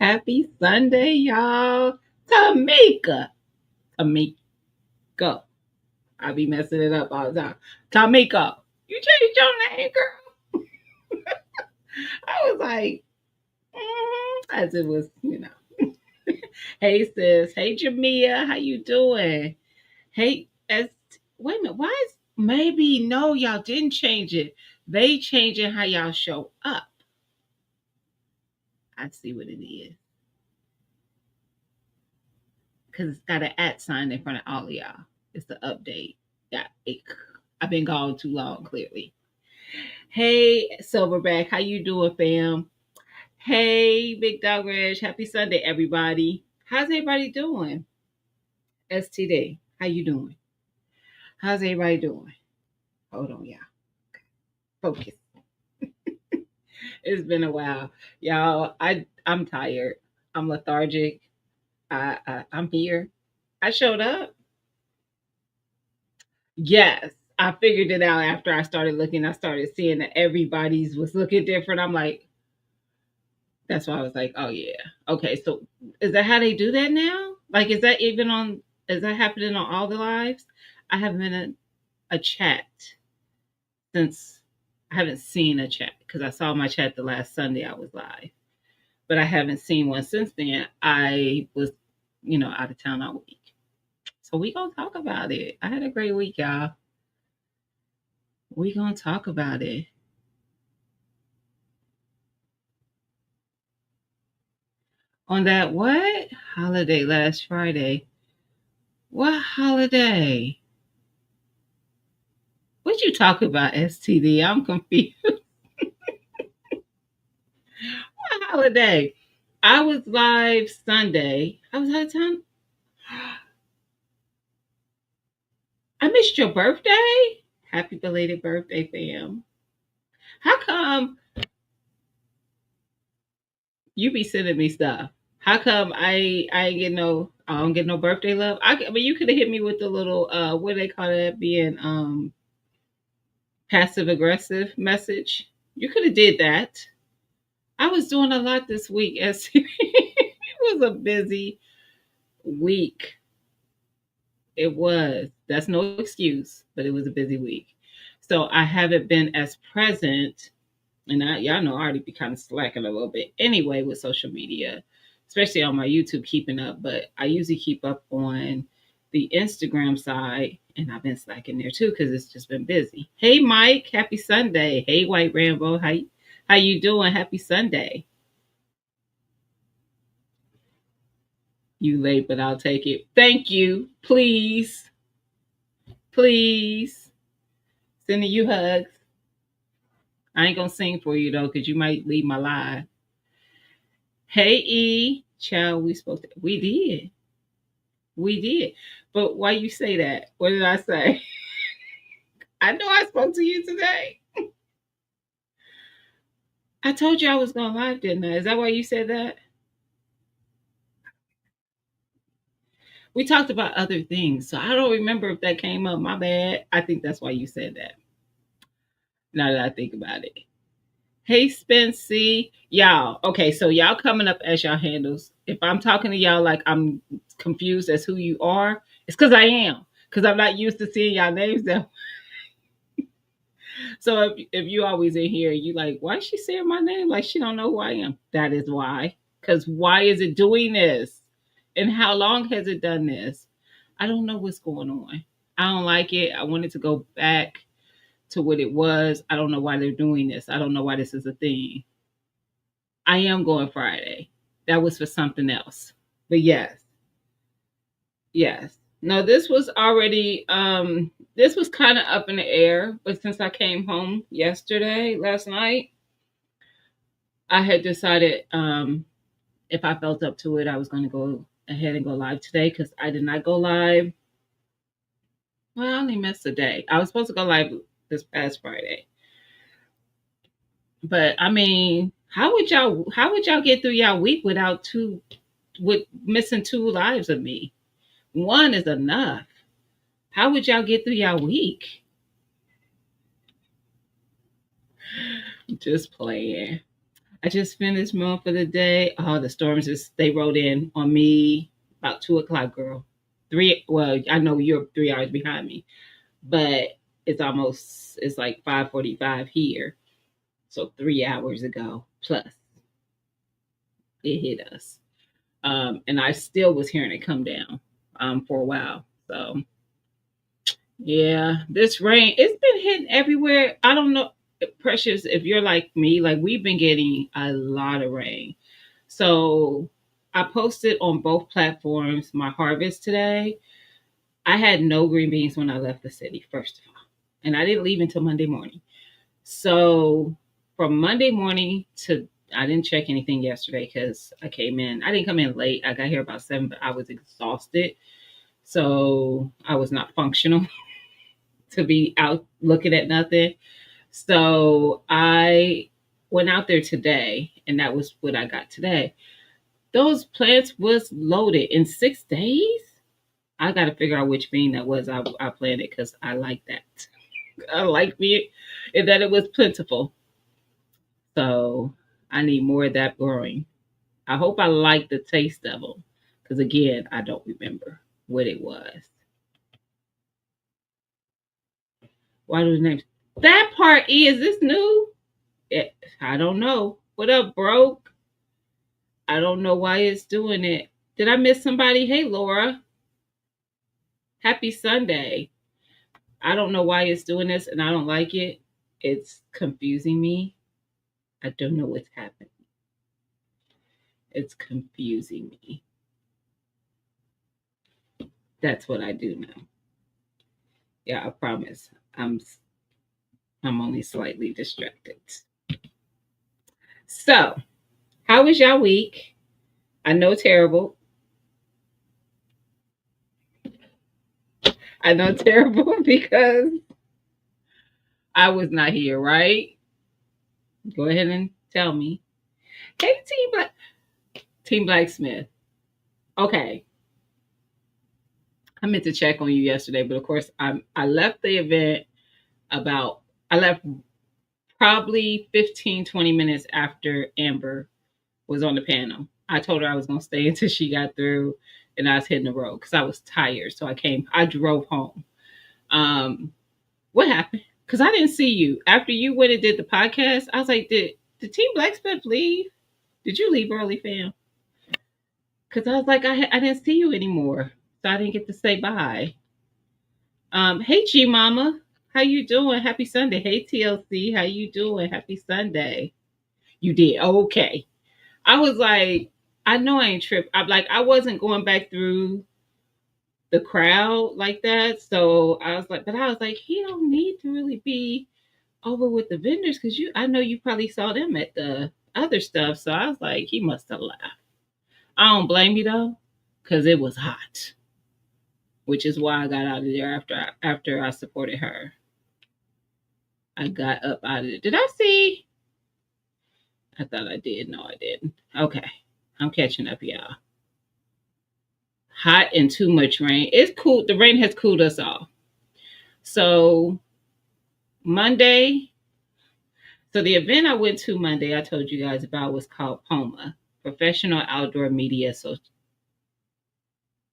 Happy Sunday, y'all. Tamika. Tamika. I be messing it up all the time. Tamika. You changed your name, girl. I was like, as it was. Hey, sis. Hey, Jamia. How you doing? Hey, wait a minute. Why is maybe no, y'all didn't change it. They changing how y'all show up. I see what it is. Because it's got an at sign in front of all of y'all. It's the update. Yeah, I've been gone too long, clearly. Hey, Silverback, how you doing, fam? Hey, Big Dog Reg, happy Sunday, everybody. How's everybody doing? STD, how you doing? How's everybody doing? Hold on, y'all. Focus. It's been a while, y'all. I'm tired. I'm lethargic. I'm here. I showed up. Yes, I figured it out after I started looking. I started seeing that everybody's was looking different. I'm like, that's why I was like, oh yeah, okay. So is that how they do that now? Like, is that even on? Is that happening on all the lives? I haven't been in a chat since I haven't seen a chat because I saw my chat the last Sunday I was live, but I haven't seen one since then. I was, out of town all week. So we gonna talk about it. I had a great week, y'all. We gonna talk about it. On that what? Holiday last Friday. What holiday? What you talk about, STD? I'm confused. What holiday? I was live Sunday. I was out of town. I missed your birthday. Happy belated birthday, fam. How come you be sending me stuff? How come I ain't get no I don't get no birthday love? I mean you could have hit me with the little what do they call that being passive aggressive message. You could have did that. I was doing a lot this week. As it was a busy week. It was. That's no excuse, but it was a busy week. So I haven't been as present, and y'all know I already be kind of slacking a little bit anyway with social media, especially on my YouTube keeping up. But I usually keep up on the Instagram side, and I've been slacking there too because it's just been busy. Hey Mike, happy Sunday. Hey White Rambo, how you doing? Happy Sunday. You late, but I'll take it. Thank you. Please. Please. Sending you hugs. I ain't gonna sing for you though, because you might leave my live. Hey E. Child, we did. We did. But why you say that? What did I say? I know I spoke to you today. I told you I was gonna live, didn't I? Is that why you said that? We talked about other things, so I don't remember if that came up. My bad. I think that's why you said that. Now that I think about it. Hey, Spency. Y'all. Okay, so y'all coming up as y'all handles. If I'm talking to y'all like I'm confused as who you are, it's because I am. Because I'm not used to seeing y'all names there. So if you always in here, you like, why is she saying my name? Like she don't know who I am. That is why. Because why is it doing this? And how long has it done this? I don't know what's going on. I don't like it. I wanted to go back to what it was. I don't know why they're doing this. I don't know why this is a thing. I am going Friday. That was for something else. But yes, yes. No, this was already this was kind of up in the air, but since I came home last night, I had decided if I felt up to it, I was going to go ahead and go live today cuz I did not go live. Well, I only missed a day. I was supposed to go live this past Friday. But I mean, how would y'all get through y'all week without with missing two lives of me? One is enough. How would y'all get through y'all week? Just playing. I just finished mowing for the day. Oh, the storms just they rode in on me about 2 o'clock, girl. Three. Well, I know you're 3 hours behind me, but it's like 5:45 here. So 3 hours ago plus it hit us. And I still was hearing it come down for a while. So yeah, this rain, it's been hitting everywhere. I don't know, Precious, if you're like me, like we've been getting a lot of rain. So I posted on both platforms my harvest today. I had no green beans when I left the city, first of all. And I didn't leave until Monday morning. So from Monday morning to I didn't check anything yesterday because I came in. I didn't come in late. I got here about 7, but I was exhausted. So I was not functional to be out looking at nothing. So I went out there today, and that was what I got today. Those plants was loaded in 6 days. I got to figure out which bean that was. I planted because I like that. I like me, and that it was plentiful. So I need more of that growing. I hope I like the taste of them because again, I don't remember what it was. Why do the names? That part is this new? I don't know. What up, broke? I don't know why it's doing it. Did I miss somebody? Hey, Laura. Happy Sunday. I don't know why it's doing this and I don't like it. It's confusing me. I don't know what's happening. It's confusing me. That's what I do now. Yeah, I promise. I'm only slightly distracted. So, how was y'all week? I know terrible. I know terrible because I was not here, right? Go ahead and tell me. Hey, Team Blacksmith. Okay, I meant to check on you yesterday, but of course, I left the event about I left probably 15, 20 minutes after Amber was on the panel. I told her I was gonna stay until she got through, and I was hitting the road because I was tired. So I drove home. What happened? Because I didn't see you after you went and did the podcast. I was like, did Team Blacksmith leave? Did you leave early, fam? Because I was like, I didn't see you anymore, so I didn't get to say bye. Hey G Mama, how you doing? Happy Sunday. Hey TLC, how you doing? Happy Sunday. You did okay. I was like, I know I ain't tripped. I'm like, I wasn't going back through the crowd like that. So I was like, he don't need to really be over with the vendors because I know you probably saw them at the other stuff. So I was like, he must have left. I don't blame you though, because it was hot, which is why I got out of there after I supported her. I got up out of it. Did I see? I thought I did. No, I didn't. Okay. I'm catching up, y'all. Hot and too much rain. It's cool. The rain has cooled us off. So Monday, so the event I went to Monday, I told you guys about was called POMA, Professional Outdoor Media. So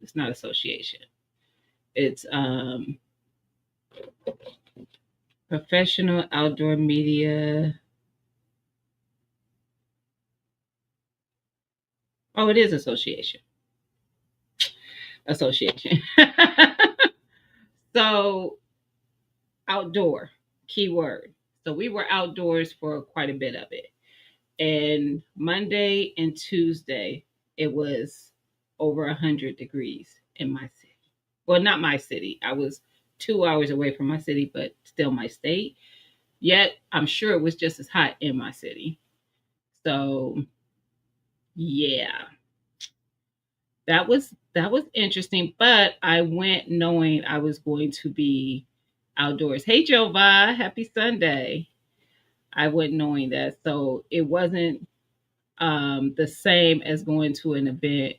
it's not association. It's Professional Outdoor Media. Oh, it is association. Association. So outdoor, keyword. So we were outdoors for quite a bit of it. And Monday and Tuesday, it was over 100 degrees in my city. Well, not my city. I was 2 hours away from my city, but still my state. Yet I'm sure it was just as hot in my city. So yeah, that was interesting. But I went knowing I was going to be outdoors. Hey Jova, happy Sunday. I went knowing that. So it wasn't the same as going to an event.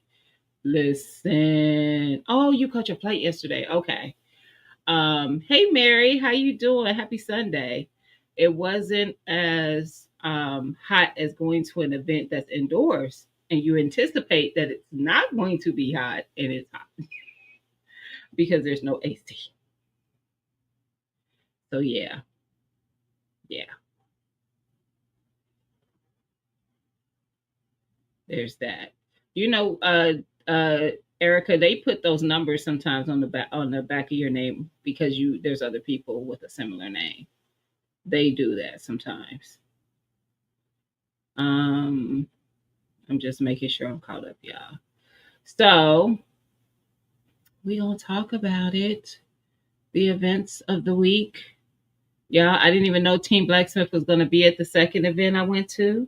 Listen. Oh, you caught your flight yesterday. Okay. Hey Mary, how you doing? Happy Sunday. It wasn't as hot as going to an event that's indoors, and you anticipate that it's not going to be hot, and it's hot because there's no AC. So yeah, yeah, there's that. You know, uh, Erica, they put those numbers sometimes on the back of your name because you there's other people with a similar name. They do that sometimes. Um, I'm just making sure I'm caught up, y'all. So we gonna talk about it. The events of the week. Yeah, I didn't even know Team Blacksmith was gonna be at the second event I went to.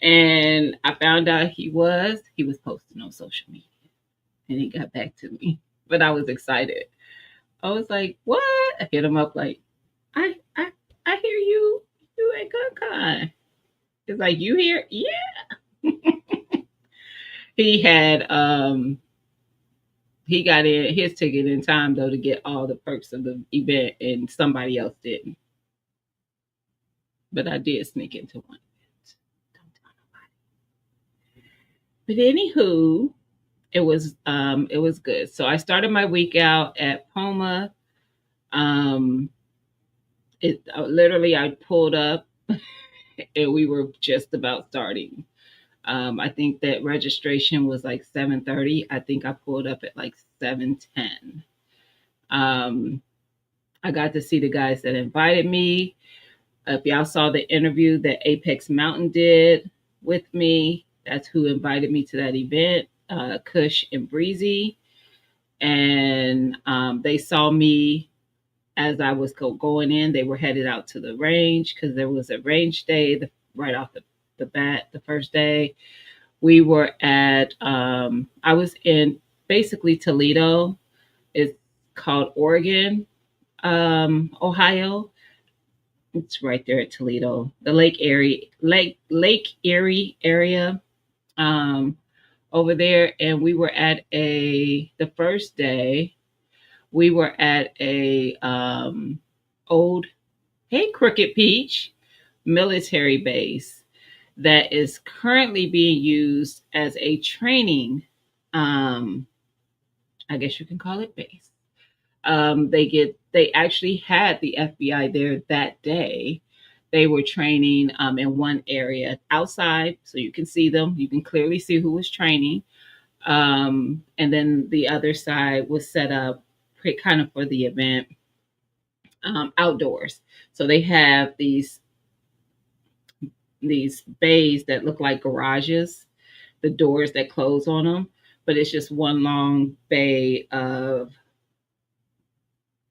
And I found out he was. He was posting on social media and he got back to me. But I was excited. I was like, what? I hit him up like, I I I hear you at GunCon. It's like, you here? Yeah. He had he got in his ticket in time though to get all the perks of the event and somebody else didn't. But I did sneak into one event. Don't tell nobody. But anywho, it was good. So I started my week out at Poma. Um it literally I pulled up and we were just about starting. I think that registration was like 7:30. I think I pulled up at like 7:10. Um, I got to see the guys that invited me. If y'all saw the interview that Apex Mountain did with me, that's who invited me to that event, Kush and Breezy. And they saw me as I was going in. They were headed out to the range because there was a range day right off the bat the first day. We were at I was in basically Toledo. It's called Oregon, Ohio. It's right there at Toledo, the Lake Erie area, um, over there. And we were at the first day we were at a old Hey Crooked Peach military base that is currently being used as a training, um, I guess you can call it base. They actually had the FBI there that day. They were training in one area outside, so you can see them. You can clearly see who was training. And then the other side was set up kind of for the event, outdoors. So they have these bays that look like garages, the doors that close on them, but it's just one long bay of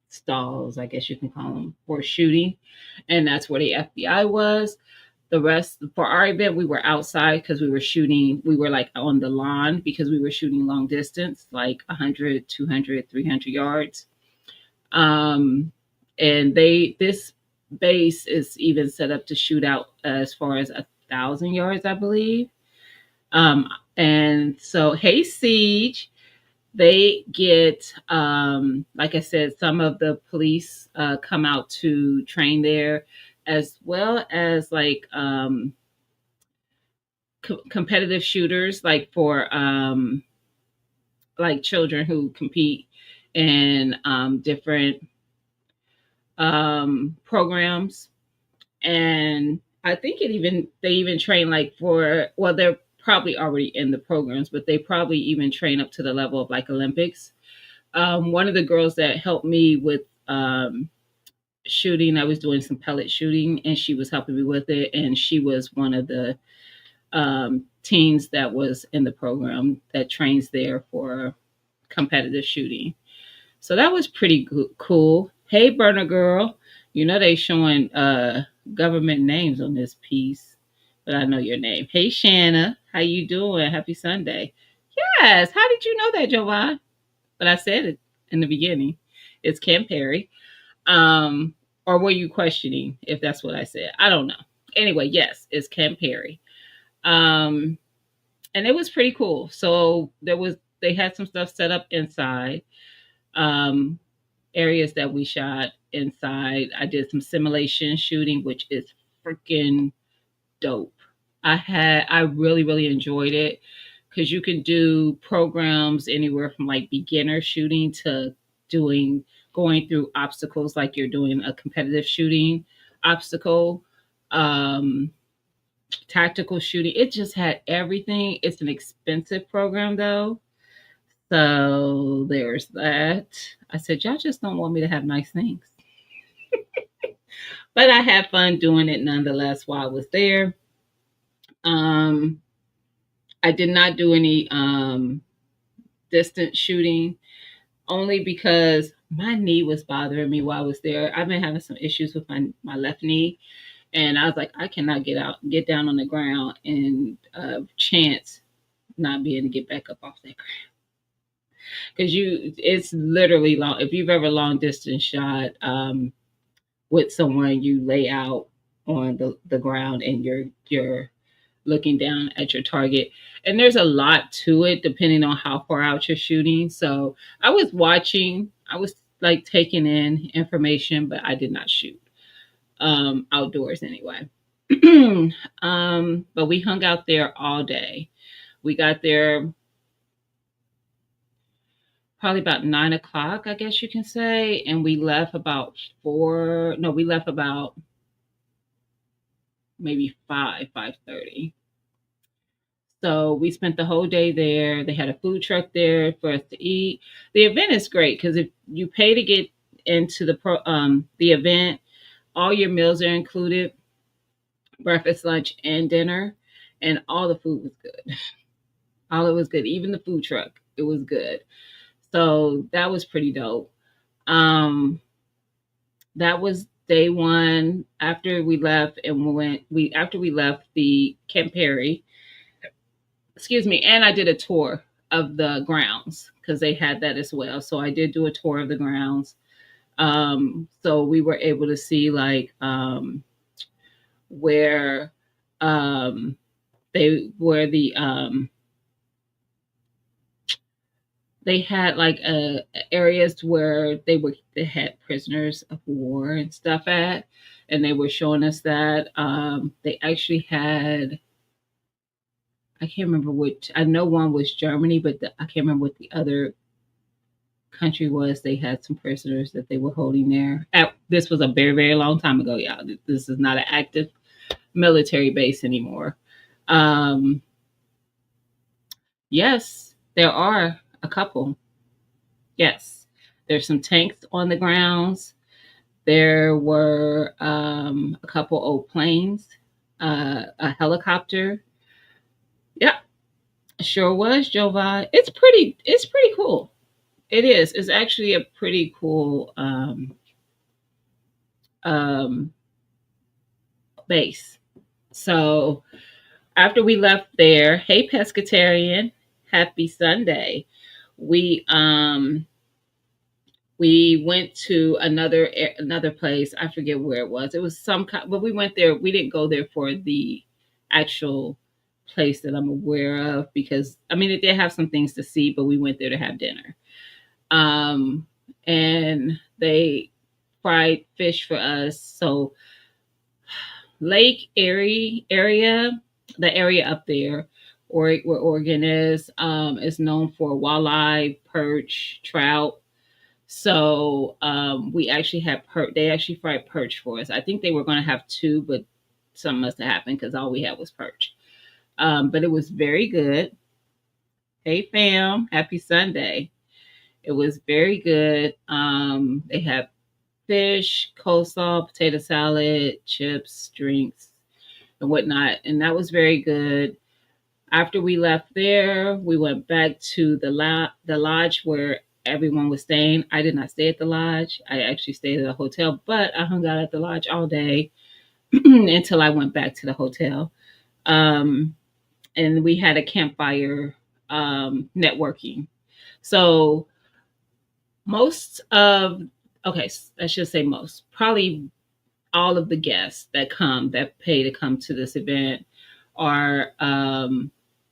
stalls, I guess you can call them, for shooting. And that's where the FBI was. The rest for our event, we were outside because we were shooting. We were like on the lawn because we were shooting long distance, like 100, 200, 300 yards. Um, and this base is even set up to shoot out as far as 1,000 yards, I believe. Um, and so, hey, Siege, they get, like I said, some of the police come out to train there, as well as like competitive shooters, like for like children who compete in different programs. And I think they even train like for, well, they're probably already in the programs, but they probably even train up to the level of like Olympics. One of the girls that helped me with shooting, I was doing some pellet shooting, and she was helping me with it, and she was one of the teens that was in the program that trains there for competitive shooting. So that was pretty cool. Hey, Burner Girl, you know they showing government names on this piece, but I know your name. Hey, Shanna, how you doing? Happy Sunday. Yes, how did you know that, Jovan? But I said it in the beginning. It's Camp Perry. Um, or were you questioning if that's what I said? I don't know. Anyway, yes, it's Camp Perry. Um, and it was pretty cool. So they had some stuff set up inside. Um, Areas that we shot inside. I did some simulation shooting, which is freaking dope. I really, really enjoyed it because you can do programs anywhere from like beginner shooting to doing going through obstacles like you're doing a competitive shooting obstacle, um, tactical shooting. It just had everything. It's an expensive program though. So there's that. I said, y'all just don't want me to have nice things. But I had fun doing it nonetheless while I was there. Um, I did not do any distance shooting only because my knee was bothering me while I was there. I've been having some issues with my left knee, and I was like, I cannot get down on the ground and chance not being able to get back up off that ground because it's literally long. If you've ever long distance shot with someone, you lay out on the ground and you're looking down at your target. And there's a lot to it depending on how far out you're shooting. So I was watching, I was like taking in information, but I did not shoot outdoors anyway. But we hung out there all day. We got there probably about 9 o'clock, I guess you can say. And we left about we left about maybe 5:30. So we spent the whole day there. They had a food truck there for us to eat. The event is great because if you pay to get into the event, all your meals are included, breakfast, lunch, and dinner, and all the food was good. All it was good, even the food truck, it was good. So that was pretty dope. Um, that was day one. After we left and we after we left the Camp Perry, excuse me, and I did a tour of the grounds because they had that as well. So I did do a tour of the grounds. So we were able to see like where they were they had like areas where they had prisoners of war and stuff at, and they were showing us that they actually had I can't remember which. I know one was Germany, but I can't remember what the other country was. They had some prisoners that they were holding there. This was a very, very long time ago, y'all. This is not an active military base anymore. Um, yes, there are a couple. Yes, there's some tanks on the grounds. There were a couple old planes, a helicopter. Yeah, sure was, Jova. It's pretty cool. It is. It's actually a pretty cool um, base. So after we left there, hey pescatarian, happy Sunday. We we went to another place. I forget where it was. It was some kind, but we went there. We didn't go there for the actual place that I'm aware of because I mean, they did have some things to see, but we went there to have dinner. Um, and they fried fish for us. So Lake Erie area, the area up there, or where Oregon is known for walleye, perch, trout. So we actually had they actually fried perch for us. I think they were going to have two, but something must have happened because all we had was perch. But it was very good. Hey fam, happy Sunday. It was very good. They had fish, coleslaw, potato salad, chips, drinks, and whatnot. And that was very good. After we left there, we went back to the lodge where everyone was staying. I did not stay at the lodge. I actually stayed at a hotel, but I hung out at the lodge all day until I went back to the hotel. Um, and we had a campfire networking. So most of okay, I should say most, probably all of the guests that pay to come to this event are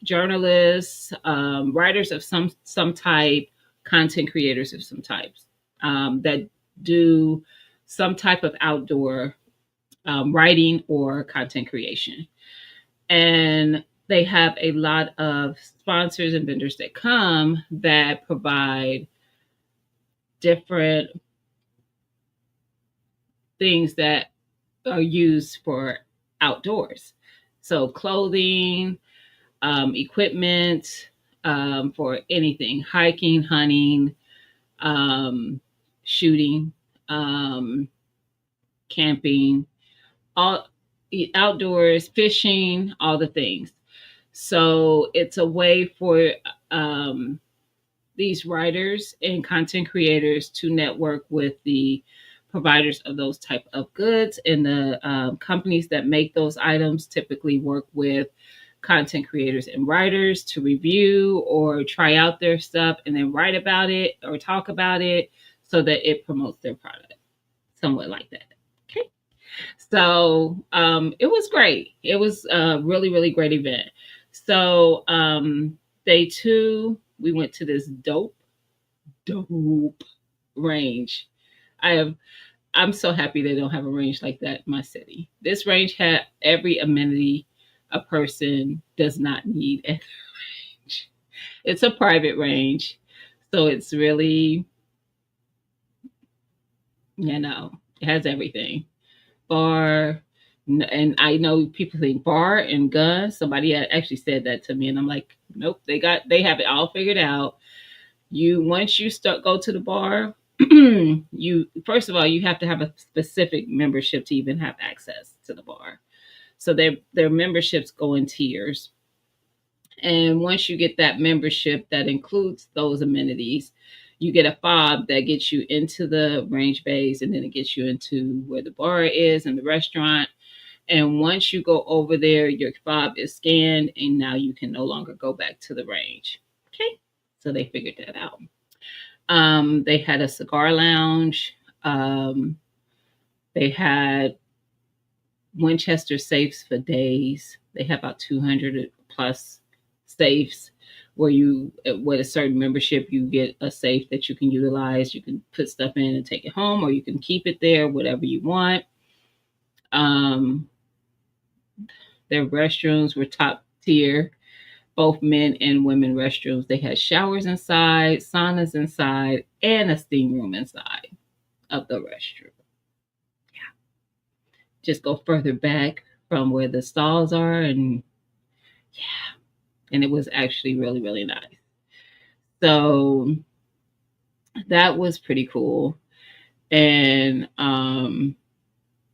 journalists, writers of some type, content creators of some types that do some type of outdoor writing or content creation. And they have a lot of sponsors and vendors that come that provide different things that are used for outdoors. So clothing, equipment, for anything, hiking, hunting, um, shooting, um, camping, all outdoors, fishing, all the things. So it's a way for um, these writers and content creators to network with the providers of those type of goods, and the companies that make those items typically work with content creators and writers to review or try out their stuff and then write about it or talk about it so that it promotes their product, somewhat like that. Okay. So it was great. It was a really, really great event. So day two, we went to this dope range. I have I'm so happy they don't have a range like that in my city. This range had every amenity a person does not need at the range. It's a private range, so it's really, it has everything. Bar, and I know people think bar and guns. Somebody had actually said that to me, and I'm like, nope, they have it all figured out. You once you start go to the bar, you first of all you have to have a specific membership to even have access to the bar. So their memberships go in tiers, and once you get that membership that includes those amenities, you get a fob that gets you into the range bays, and then it gets you into where the bar is and the restaurant. And once you go over there, your fob is scanned, and now you can no longer go back to the range. Okay, so they figured that out. They had a cigar lounge. They had Winchester safes for days. They have about 200 plus safes where you, with a certain membership, you get a safe that you can utilize. You can put stuff in and take it home, or you can keep it there, whatever you want. Um, their restrooms were top tier, both men and women restrooms. They had showers inside, saunas inside, and a steam room inside of the restroom. Yeah. Just go further back from where the stalls are, and yeah, and it was actually really, really nice. So that was pretty cool. And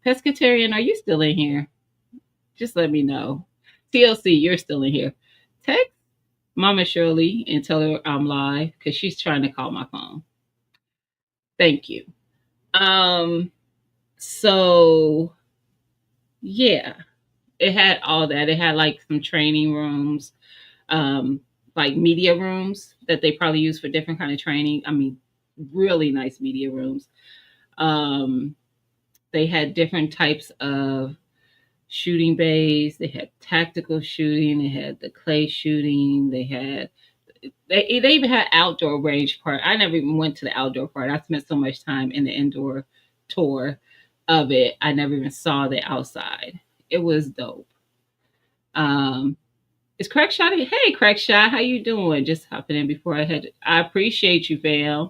Pescatarian, are you still in here? Just let me know. TLC, you're still in here. Text Mama Shirley and tell her I'm live because she's trying to call my phone. Thank you. Um, so yeah, it had all that. It had like some training rooms, um, like media rooms that they probably use for different kind of training. I mean, really nice media rooms. Um, they had different types of shooting bays. They had tactical shooting. They had the clay shooting. They even had outdoor range part. I never even went to the outdoor part. I spent so much time in the indoor tour of it. I never even saw the outside. It was dope. Um, is Crackshot? Hey, Crackshot, how you doing? Just hopping in before I had. I appreciate you, fam.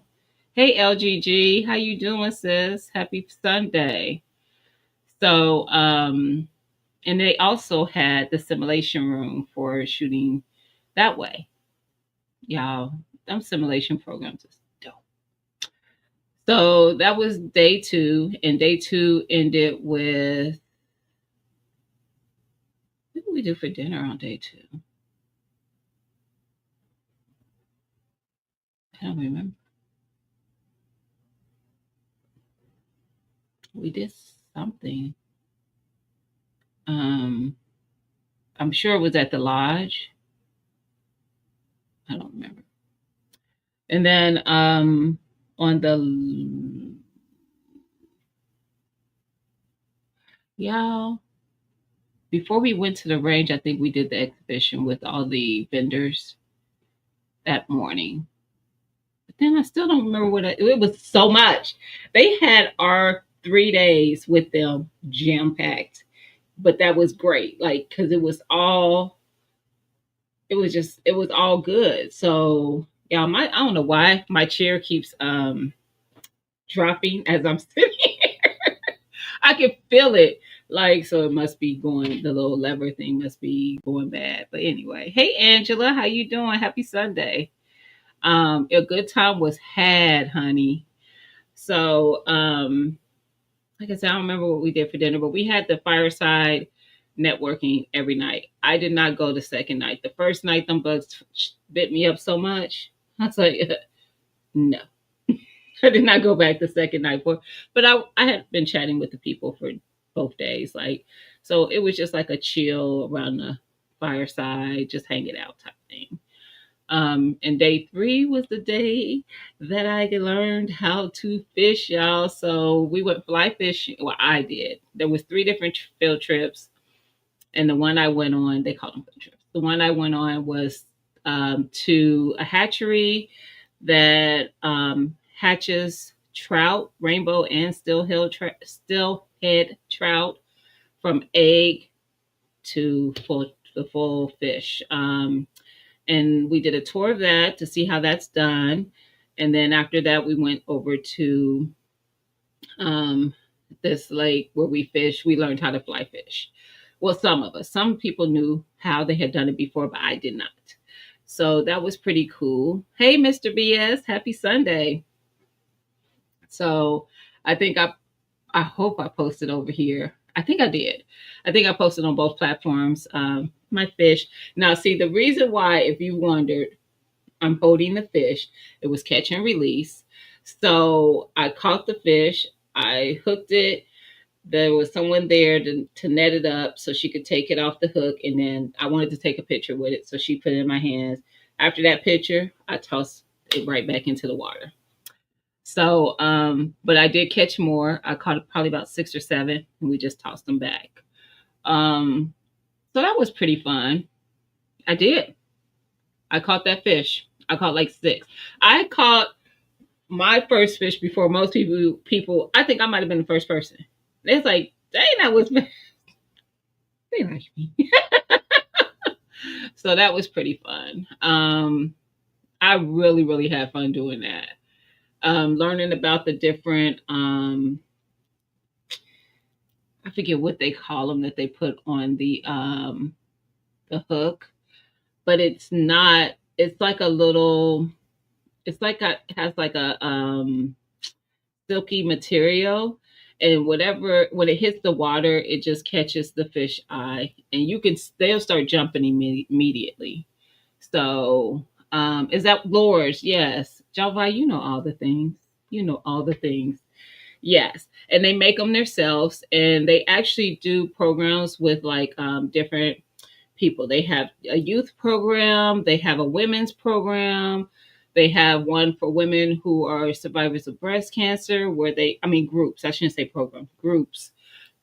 Hey, LGG, how you doing, sis? Happy Sunday. So, and they also had the simulation room for shooting that way. Y'all, them simulation programs is dope. So that was day two, and day two ended with what did we do for dinner on day two? I don't remember. We did something. Um, I'm sure it was at the lodge. I don't remember. And then on the y'all, before we went to the range, I think we did the exhibition with all the vendors that morning. But then I still don't remember it was so much. They had our 3 days with them jam packed. but that was great. Like, cause it was all good. So yeah, I don't know why my chair keeps dropping as I'm sitting here. I can feel it. Like, so it must be going, the little lever thing must be going bad. But anyway, hey Angela, how you doing? Happy Sunday. A good time was had, honey. So like I said, I don't remember what we did for dinner, but we had the fireside networking every night. I did not go the second night. The first night, them bugs bit me up so much. I was like, no. I did not go back the second night for, but I had been chatting with the people for both days. Like, so it was just like a chill around the fireside, just hanging out type thing. And day three was the day that I learned how to fish, y'all. So we went fly fishing. Well, I did. There was three different field trips, and the one I went on, they call them field trips. The one I went on was to a hatchery that hatches trout, rainbow and stillhead trout from egg to full fish. And we did a tour of that to see how that's done. And then after that, we went over to um, this lake where we fish. We learned how to fly fish. Well, some of us. Some people knew how they had done it before, but I did not. So that was pretty cool. Hey, Mr. BS, happy Sunday. So I think I hope I posted over here. I think I did. I think I posted on both platforms. My fish. Now, see, the reason why, if you wondered, I'm holding the fish, it was catch and release. So I caught the fish, I hooked it. There was someone there to net it up so she could take it off the hook. And then I wanted to take a picture with it. So she put it in my hands. After that picture, I tossed it right back into the water. So, but I did catch more. I caught probably about 6 or 7, and we just tossed them back. Um, so that was pretty fun. I did. I caught that fish. I caught like 6. I caught my first fish before most people. I think I might have been the first person. It's like, dang, that was me. They like me. So that was pretty fun. I really, really had fun doing that. Learning about the different I forget what they call them that they put on the hook, but it's not. It's like a little. It's like it has like a silky material, and whatever when it hits the water, it just catches the fish eye, and they'll start jumping immediately. So, is that lures? Yes, Java, you know all the things. You know all the things. Yes, and they make them themselves, and they actually do programs with like different people. They have a youth program, they have a women's program, they have one for women who are survivors of breast cancer, where I mean, groups. I shouldn't say program, groups.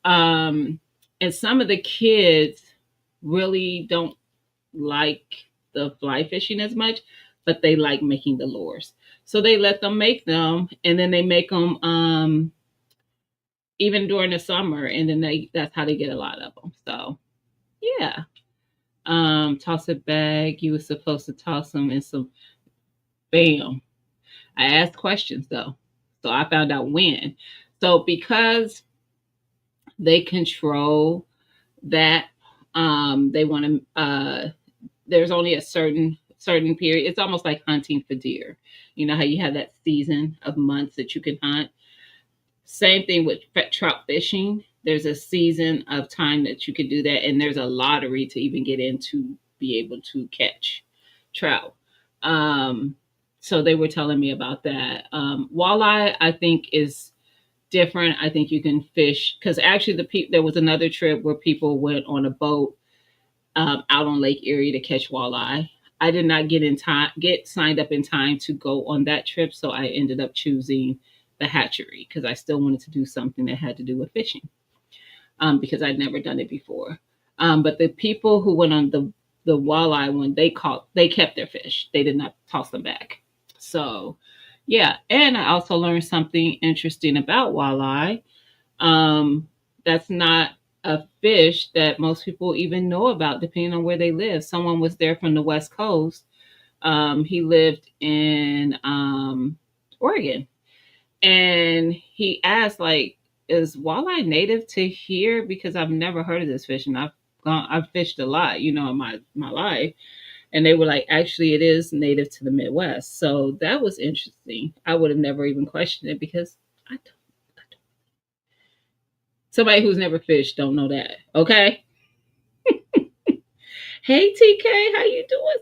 Um, and some of the kids really don't like the fly fishing as much, but they like making the lures. So they let them make them, and then they make them even during the summer, and then that's how they get a lot of them. So yeah, toss it back. You were supposed to toss them in some. Bam. I asked questions though, so I found out when. So because they control that, they want to. There's only a certain period. It's almost like hunting for deer. You know how you have that season of months that you can hunt. Same thing with trout fishing. There's a season of time that you can do that, and there's a lottery to even get in to be able to catch trout. Um, so they were telling me about that. Walleye, I think, is different. I think you can fish because actually there was another trip where people went on a boat out on Lake Erie to catch walleye. I did not get signed up in time to go on that trip, so I ended up choosing the hatchery because I still wanted to do something that had to do with fishing because I'd never done it before. But the people who went on the walleye one, they kept their fish. They did not toss them back. So yeah, and I also learned something interesting about walleye. That's not a fish that most people even know about, depending on where they live. Someone was there from the West Coast. He lived in Oregon, and he asked, like, "Is walleye native to here?" Because I've never heard of this fish, and I've fished a lot, in my life. And they were like, "Actually, it is native to the Midwest." So that was interesting. I would have never even questioned it because I don't. Somebody who's never fished don't know that. Okay. Hey TK, how you doing?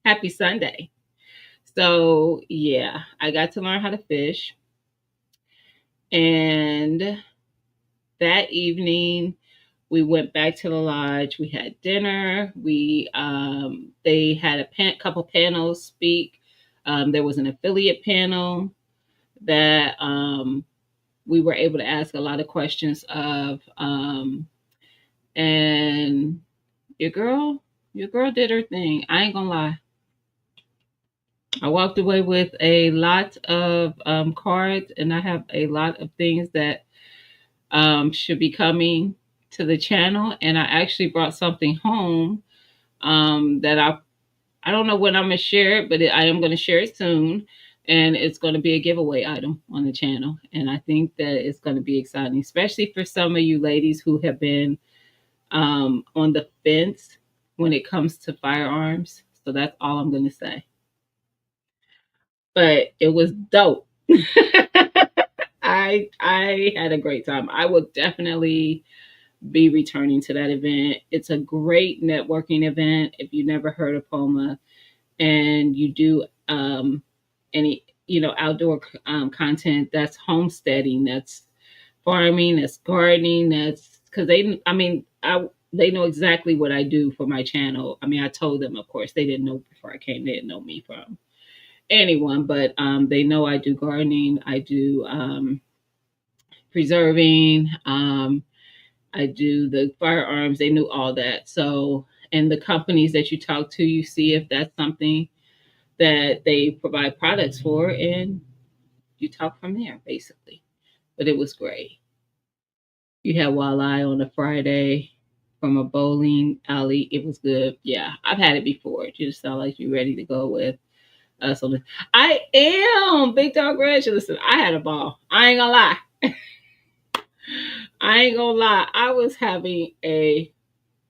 Happy Sunday. So yeah, I got to learn how to fish, and that evening we went back to the lodge. We had dinner. They had couple panels speak. There was an affiliate panel that we were able to ask a lot of questions of, and your girl, your girl did her thing. I ain't gonna lie. I walked away with a lot of cards, and I have a lot of things that should be coming to the channel. And I actually brought something home that I don't know when I'm gonna share it, but I am gonna share it soon. And it's going to be a giveaway item on the channel. And I think that it's going to be exciting, especially for some of you ladies who have been on the fence when it comes to firearms. So that's all I'm going to say. But it was dope. I had a great time. I will definitely be returning to that event. It's a great networking event. If you never heard of POMA and you do any outdoor content, that's homesteading, that's farming, that's gardening, that's because they know exactly what I do for my channel. I mean, I told them, of course, they didn't know before I came. They didn't know me from anyone, but they know I do gardening. I do preserving. I do the firearms. They knew all that. So, and the companies that you talk to, you see if that's something that they provide products for, and you talk from there, basically. But it was great. You had walleye on a Friday from a bowling alley. It was good. Yeah, I've had it before. You just sound like you're ready to go with us on this. I am Big Dog Reg. Listen, I had a ball. I ain't gonna lie. I ain't gonna lie. I was having a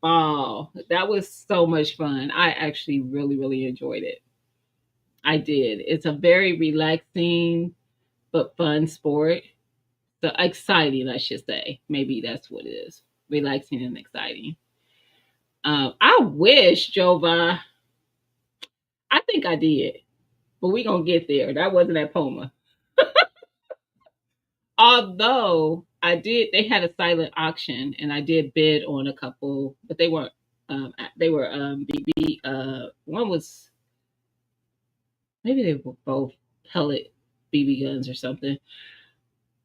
ball. That was so much fun. I actually really, really enjoyed it. I did. It's a very relaxing but fun sport. So exciting, I should say. Maybe that's what it is. Relaxing and exciting. I wish, Jova. I think I did, but we gonna get there. That wasn't at Poma. Although I did, they had a silent auction, and I did bid on a couple, but they weren't. They were BB. One was, maybe they were both pellet BB guns or something.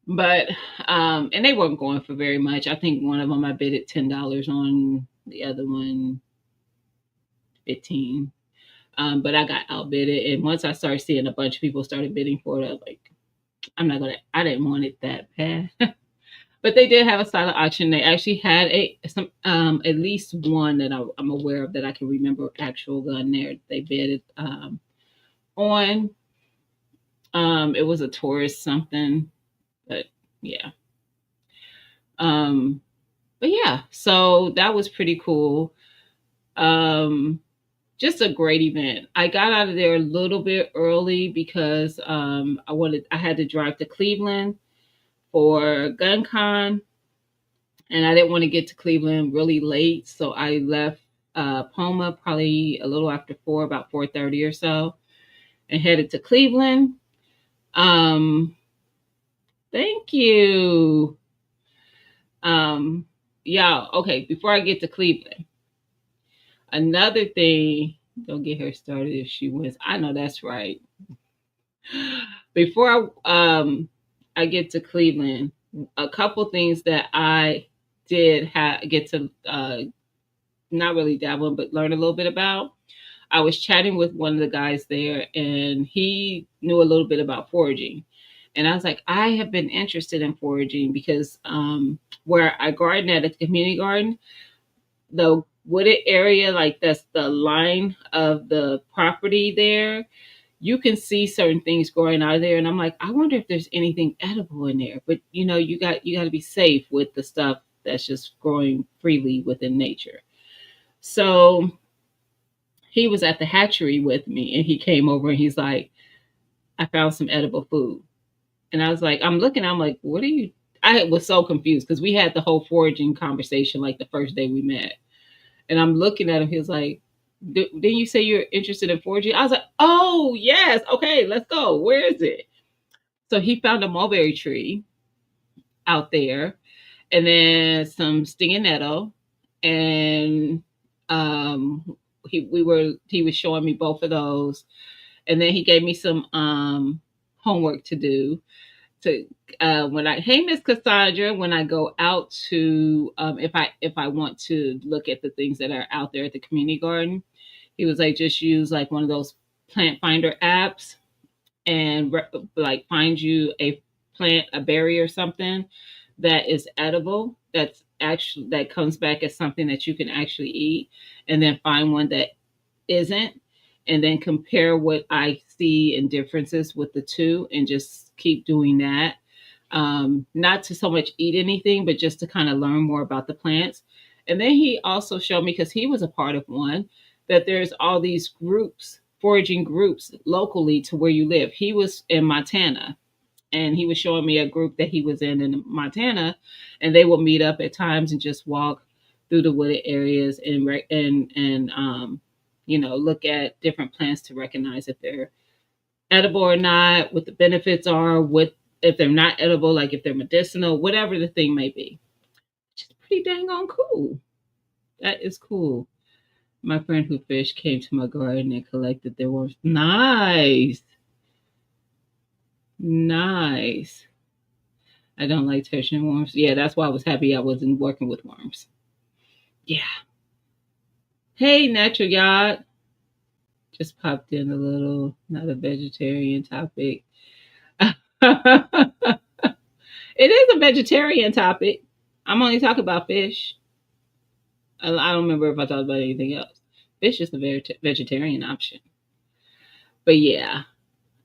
But and they weren't going for very much. I think one of them I bid at $10 on, the other one 15. But I got outbidded, and once I started seeing a bunch of people started bidding for it, I was like, I didn't want it that bad. But they did have a silent auction. They actually had at least one that I'm aware of that I can remember, actual gun there. They bid on. It was a Taurus something, but yeah. Um, but yeah, so that was pretty cool. Um, just a great event. I got out of there a little bit early because I had to drive to Cleveland for GunCon, and I didn't want to get to Cleveland really late, so I left Poma probably a little after 4, about 4:30 or so, and headed to Cleveland. Um, Thank you. Yeah, okay, before I get to Cleveland, another thing, don't get her started if she wins. I know that's right. Before I get to Cleveland, a couple things that I did get to not really dabble but learn a little bit about. I was chatting with one of the guys there, and he knew a little bit about foraging. And I was like, I have been interested in foraging because where I garden at a community garden, the wooded area, like that's the line of the property there, you can see certain things growing out of there. And I'm like, I wonder if there's anything edible in there. But you got to be safe with the stuff that's just growing freely within nature. So he was at the hatchery with me and he came over and he's like, I found some edible food. And I was like, I'm like, what are you? I was so confused because we had the whole foraging conversation like the first day we met. And I'm looking at him. He was like, didn't you say you're interested in foraging? I was like, oh, yes. Okay, let's go. Where is it? So he found a mulberry tree out there and then some stinging nettle. And he was showing me both of those. And then he gave me some homework to do to when I hey Miss Cassandra, when I go out to if I want to look at the things that are out there at the community garden, he was like just use like one of those plant finder apps and like find you a plant, a berry or something that is edible, that comes back as something that you can actually eat, and then find one that isn't, and then compare what I see in differences with the two and just keep doing that. Not to so much eat anything, but just to kind of learn more about the plants. And then he also showed me, because he was a part of one, that there's all these groups, foraging groups locally to where you live. He was in Montana and he was showing me a group that he was in Montana, and they will meet up at times and just walk through the wooded areas and look at different plants to recognize if they're edible or not, what the benefits are, what if they're not edible, like if they're medicinal, whatever the thing may be. Which is pretty dang on cool. That is cool. My friend who fished came to my garden and collected their worms. Nice. Nice. I don't like touching worms. Yeah, that's why I was happy I wasn't working with worms. Yeah. Hey, Natural Yacht. Just popped in a little, not a vegetarian topic. It is a vegetarian topic. I'm only talking about fish. I don't remember if I talked about anything else. Fish is the vegetarian option. But yeah,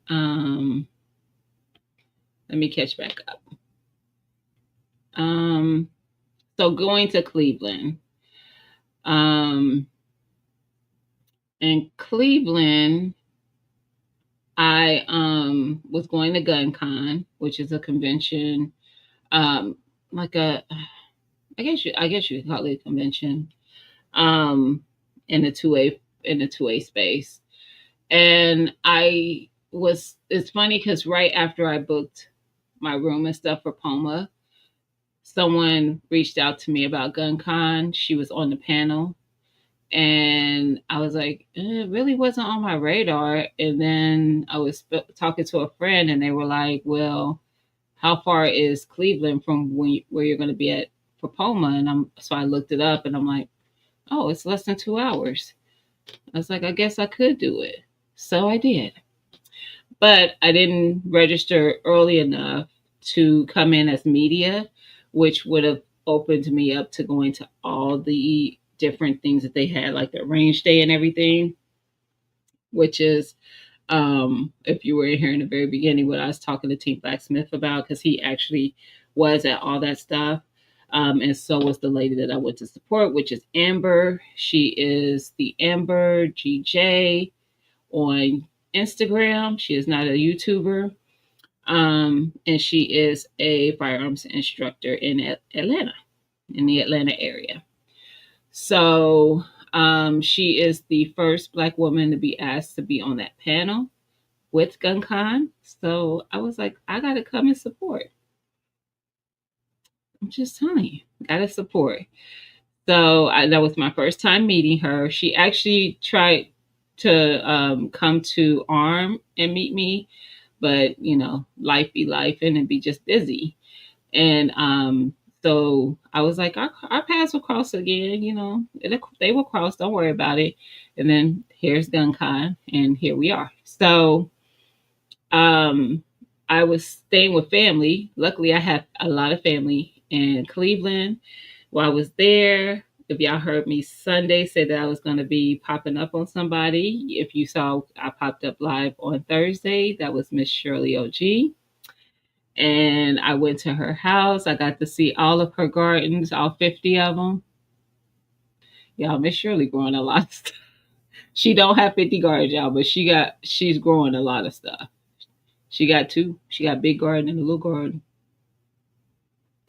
um, let me catch back up. Um, so going to Cleveland. Um, in Cleveland, I was going to GunCon, which is a convention, like a I guess you could call it a convention, um, in the two A space. And it's funny because right after I booked my room and stuff for Poma, someone reached out to me about GunCon. She was on the panel, and I was like, it really wasn't on my radar. And then I was talking to a friend, and they were like, well, how far is Cleveland from where you're going to be at for Poma? And so I looked it up, and I'm like, oh, it's less than 2 hours. I was like, I guess I could do it. So I did. But I didn't register early enough to come in as media, which would have opened me up to going to all the different things that they had, like the range day and everything, which is, if you were here in the very beginning, what I was talking to Team Blacksmith about, because he actually was at all that stuff. And so was the lady that I went to support, which is Amber. She is the Amber GJ on Instagram. She is not a YouTuber. And she is a firearms instructor in Atlanta, in the Atlanta area. So she is the first Black woman to be asked to be on that panel with GunCon. So I was like, I got to come and support. I'm just telling you, got to support. So that was my first time meeting her. She actually tried to come to ARM and meet me, but life be life and be just busy. And so I was like, our paths will cross again, they will cross, don't worry about it. And then here's GunCon, and here we are. So I was staying with family. Luckily, I have a lot of family in Cleveland. While I was there, if y'all heard me Sunday say that I was going to be popping up on somebody, if you saw, I popped up live on Thursday. That was Miss Shirley OG. And I went to her house. I got to see all of her gardens, all 50 of them. Y'all, Miss Shirley growing a lot of stuff. She don't have 50 gardens, y'all, but she's growing a lot of stuff. She got two. She got big garden and a little garden.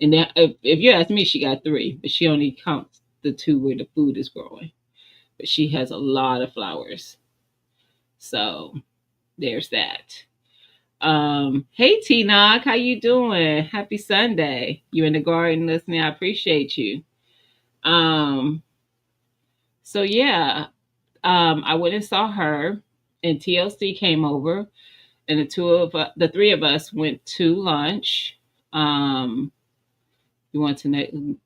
And then, if you ask me, she got three, but she only counts the two where the food is growing. But she has a lot of flowers. So there's that. Hey T Nog, how you doing? Happy Sunday. You in the garden listening? I appreciate you. Um, so yeah, I went and saw her, and TLC came over, and the three of us went to lunch. Um, you want to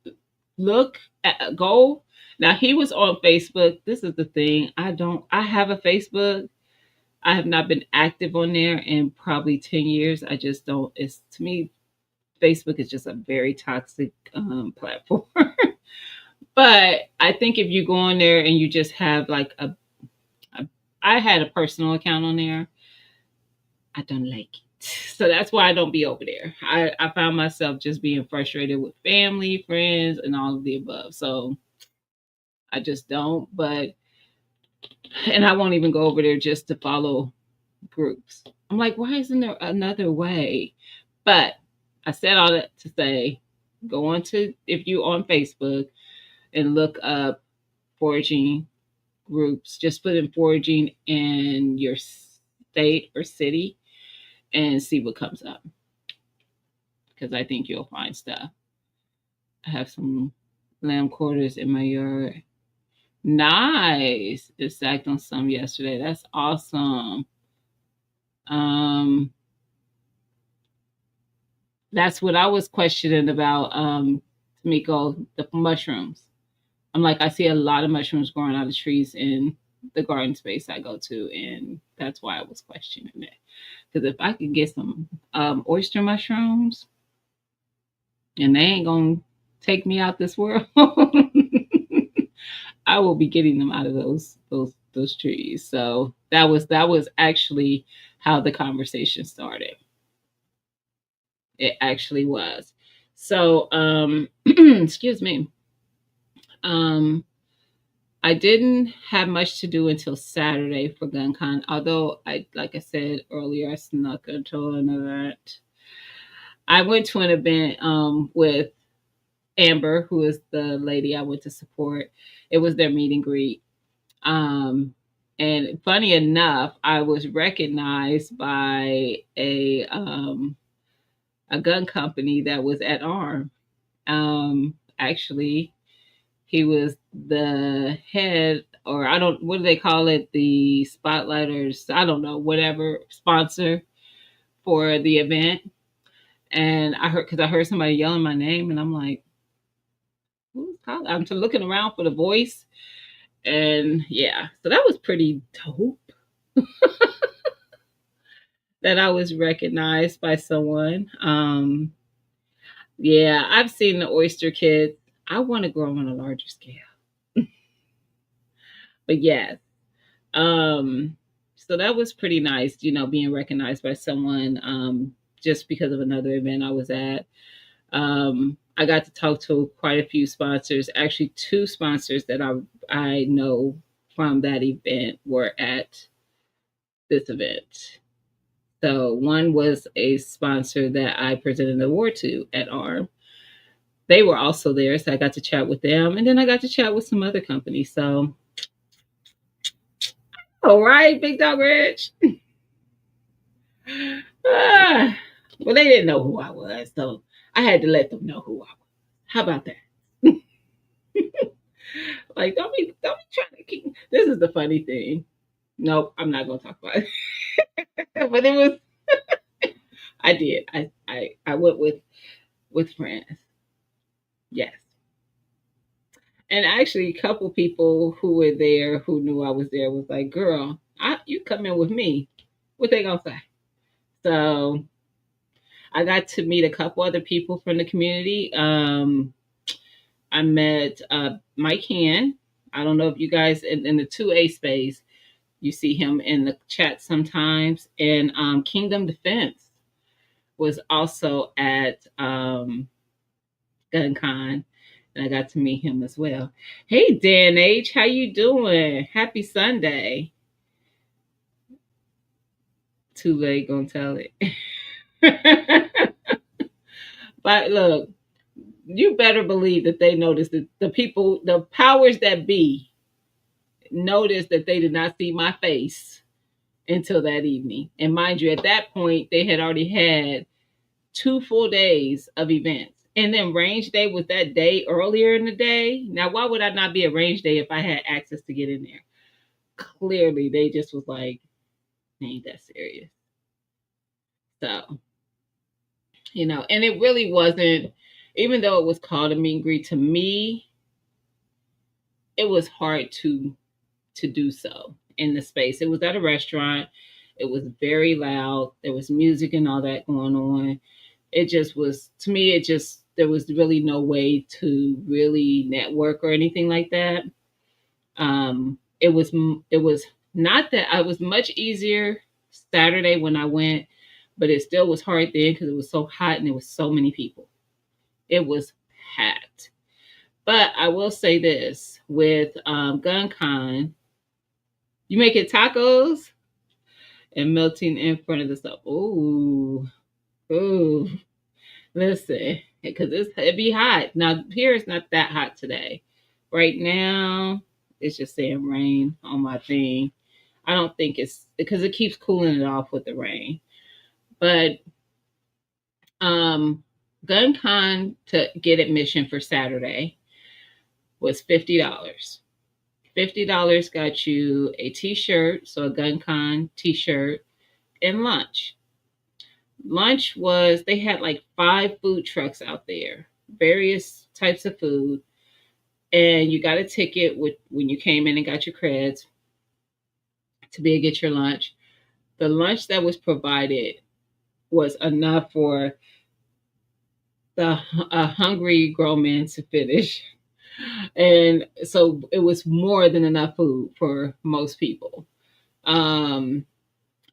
look at go now. He was on Facebook. This is the thing. I have a Facebook. I have not been active on there in probably 10 years. I just don't. It's to me, Facebook is just a very toxic platform. But I think if you go on there and you just have like I had a personal account on there. I don't like it. So that's why I don't be over there. I found myself just being frustrated with family, friends, and all of the above. So I just don't. And I won't even go over there just to follow groups. I'm like, why isn't there another way? But I said all that to say, go on to, if you on Facebook and look up foraging groups, just put in foraging in your state or city and see what comes up. Because I think you'll find stuff. I have some lamb quarters in my yard. Nice. Just sacked on some yesterday. That's awesome. That's what I was questioning about, Tamiko, the mushrooms. I'm like, I see a lot of mushrooms growing out of trees in the garden space I go to, and that's why I was questioning it. Because if I could get some oyster mushrooms, and they ain't gonna take me out this world, I will be getting them out of those trees. So that was actually how the conversation started. It actually was. So excuse me. Um I didn't have much to do until Saturday for GunCon, although like I said earlier, I snuck into an event. I went to an event with Amber, who is the lady I went to support. It was their meet and greet. Um, and funny enough, I was recognized by a gun company that was at ARM. Actually, he was the head, or I don't, what do they call it? The spotlighters, I don't know, whatever sponsor for the event. And because I heard somebody yelling my name, and I'm like, who's calling? I'm just looking around for the voice. And yeah, so that was pretty dope that I was recognized by someone. Yeah, I've seen the oyster kids. I want to grow on a larger scale. But yes, so that was pretty nice, being recognized by someone just because of another event I was at. I got to talk to quite a few sponsors. Actually, two sponsors that I know from that event were at this event. So one was a sponsor that I presented an award to at ARM. They were also there, so I got to chat with them, and then I got to chat with some other companies. So, all right, Big Dog Rich. Well, they didn't know who I was, so I had to let them know who I was. How about that? Like, don't be trying to keep. This is the funny thing. Nope, I'm not gonna talk about it. But it was. I did. I went with friends. Yes. And actually, a couple people who were there who knew I was there was like, "Girl, you come in with me. What they gonna say?" So I got to meet a couple other people from the community. I met Mike Han. I don't know if you guys in the 2A space, you see him in the chat sometimes. And Kingdom Defense was also at GunCon, and I got to meet him as well. Hey, Dan H, how you doing? Happy Sunday. Too late, gonna tell it. But look, you better believe that they noticed that the people, the powers that be, noticed that they did not see my face until that evening. And mind you, at that point, they had already had 2 full days of events. And then range day was that day earlier in the day. Now, why would I not be a range day if I had access to get in there? Clearly, they just was like, ain't that serious. So, and it really wasn't, even though it was called a meet and greet, to me, it was hard to do so in the space. It was at a restaurant. It was very loud. There was music and all that going on. It just was, to me, there was really no way to really network or anything like that. It was not that I was much easier Saturday when I went, but it still was hard then because it was so hot and there was so many people. It was packed. But I will say this with GunCon, you make it tacos and melting in front of the stuff. Ooh, ooh. Listen, because it'd be hot. Now here it's not that hot today. Right now, it's just saying rain on my thing. I don't think it's because it keeps cooling it off with the rain. But GunCon to get admission for Saturday was $50. $50 got you a t-shirt, so a GunCon t-shirt, and lunch. Lunch was, they had like 5 food trucks out there, various types of food, and you got a ticket when you came in and got your creds to be able to get your lunch. The lunch that was provided was enough for a hungry grown man to finish. And so it was more than enough food for most people. I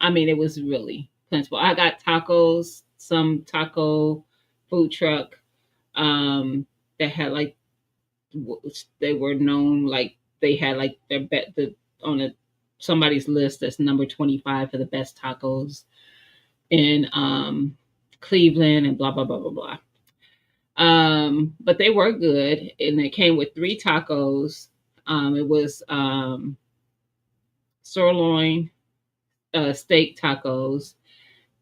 mean, it was really plentiful. I got tacos, some taco food truck that had like, they were known, like they had like their on somebody's list that's number 25 for the best tacos in Cleveland and blah blah blah blah blah. But they were good, and it came with 3 tacos. It was sirloin steak tacos,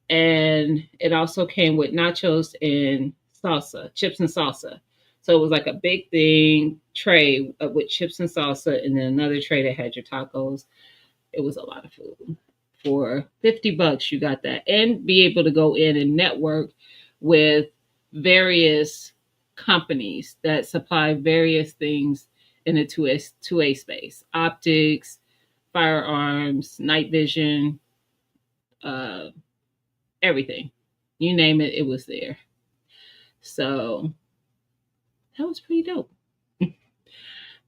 and it also came with nachos and salsa, chips and salsa. So it was like a big thing tray with chips and salsa, and then another tray that had your tacos. It was a lot of food. For $50, you got that, and be able to go in and network with various companies that supply various things in the 2A space: optics, firearms, night vision, uh, everything. You name it, it was there. So that was pretty dope.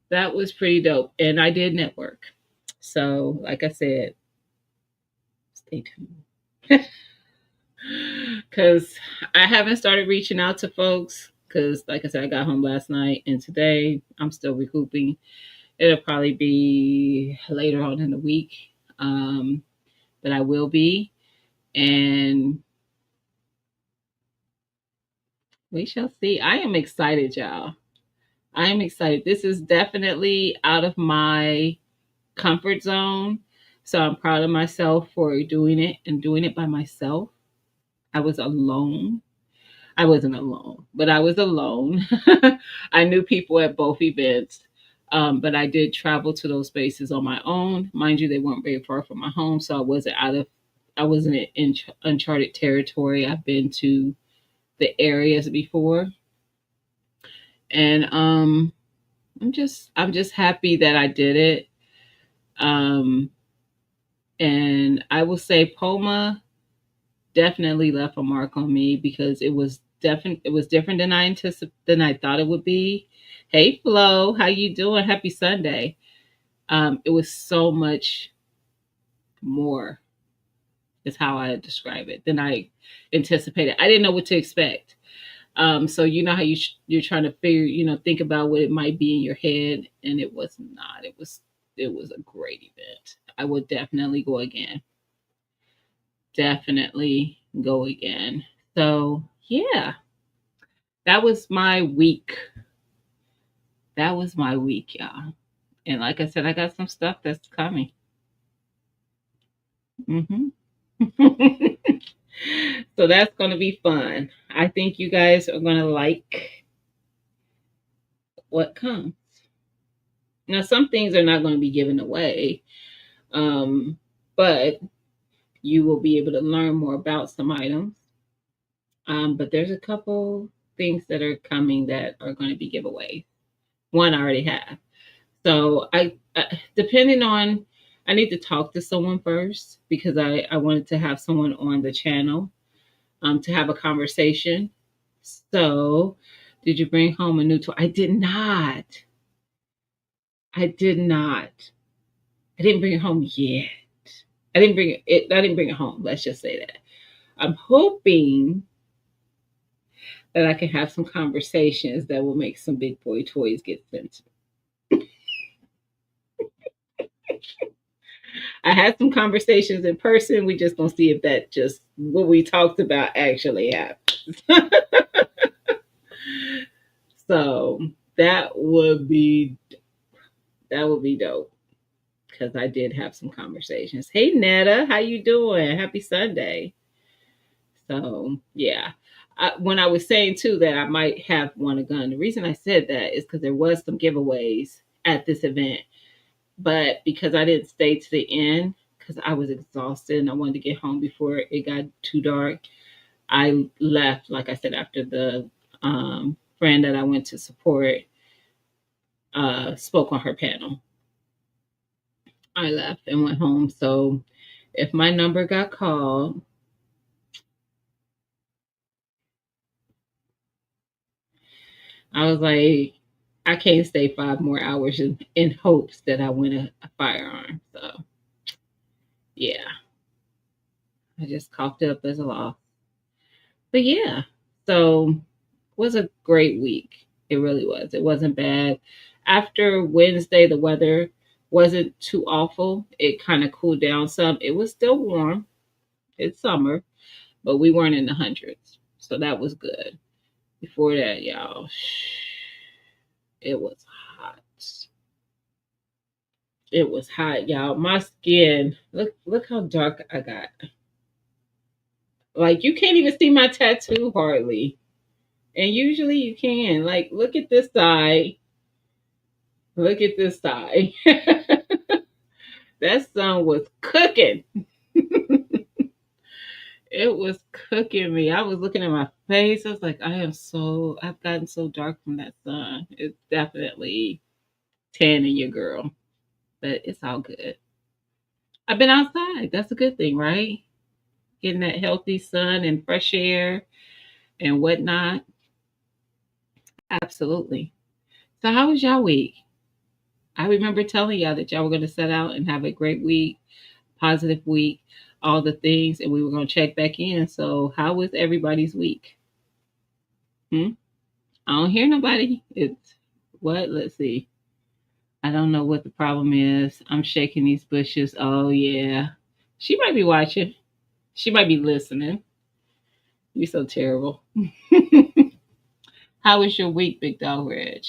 That was pretty dope. And I did network. So, like I said, stay tuned. Because I haven't started reaching out to folks. Because, like I said, I got home last night and today I'm still recouping. It'll probably be later on in the week that I will be. And we shall see. I am excited, y'all. I am excited. This is definitely out of my comfort zone. So I'm proud of myself for doing it and doing it by myself. I was alone. I wasn't alone, but I was alone. I knew people at both events, but I did travel to those spaces on my own. Mind you, they weren't very far from my home, so I wasn't in uncharted territory. I've been to the areas before, and I'm just happy that I did it. Um, and I will say, Poma, definitely left a mark on me because it was different than I thought it would be. Hey Flo, how you doing? Happy Sunday. It was so much more is how I describe it than I anticipated. I didn't know what to expect. So you know how you're trying to figure, think about what it might be in your head, and it was not. It was a great event. I would definitely go again. Definitely go again. So yeah, that was my week. That was my week, y'all. And like I said, I got some stuff that's coming. Hmm. So that's going to be fun. I think you guys are going to like what comes. Now, some things are not going to be given away, um, but you will be able to learn more about some items. But there's a couple things that are coming that are going to be giveaways. One I already have. So depending on, I need to talk to someone first because I wanted to have someone on the channel to have a conversation. So, did you bring home a new toy? I did not. I did not. I didn't bring it home yet. I didn't bring it home. Let's just say that. I'm hoping that I can have some conversations that will make some big boy toys get sent. I had some conversations in person. We just gonna see if that just what we talked about actually happens. So that would be that would be dope because I did have some conversations. Hey Netta, how you doing? Happy Sunday. So yeah, when I was saying too that I might have won a gun, the reason I said that is because there was some giveaways at this event, but because I didn't stay to the end because I was exhausted and I wanted to get home before it got too dark, I left. Like I said, after the friend that I went to support spoke on her panel, I left and went home. So if my number got called, I was like, I can't stay 5 more hours in hopes that I win a firearm. So yeah, I just coughed it up as a loss. But yeah, so it was a great week. It really was. It wasn't bad. After Wednesday, the weather wasn't too awful. It kind of cooled down some. It was still warm. It's summer, but we weren't in the hundreds. So that was good. Before that, y'all, it was hot. It was hot, y'all. My skin, look how dark I got. Like you can't even see my tattoo hardly. And usually you can. Like, look at this side. Look at this side. That sun was cooking. It was cooking me. I was looking at my face. I was like, I've gotten so dark from that sun. It's definitely tanning your girl. But it's all good. I've been outside. That's a good thing, right? Getting that healthy sun and fresh air and whatnot. Absolutely. So how was y'all week? I remember telling y'all that y'all were going to set out and have a great week, positive week, all the things, and we were going to check back in. So how was everybody's week? Hmm? I don't hear nobody. It's what? Let's see. I don't know what the problem is. I'm shaking these bushes. Oh yeah. She might be watching. She might be listening. You're so terrible. How was your week, Big Dog Reg?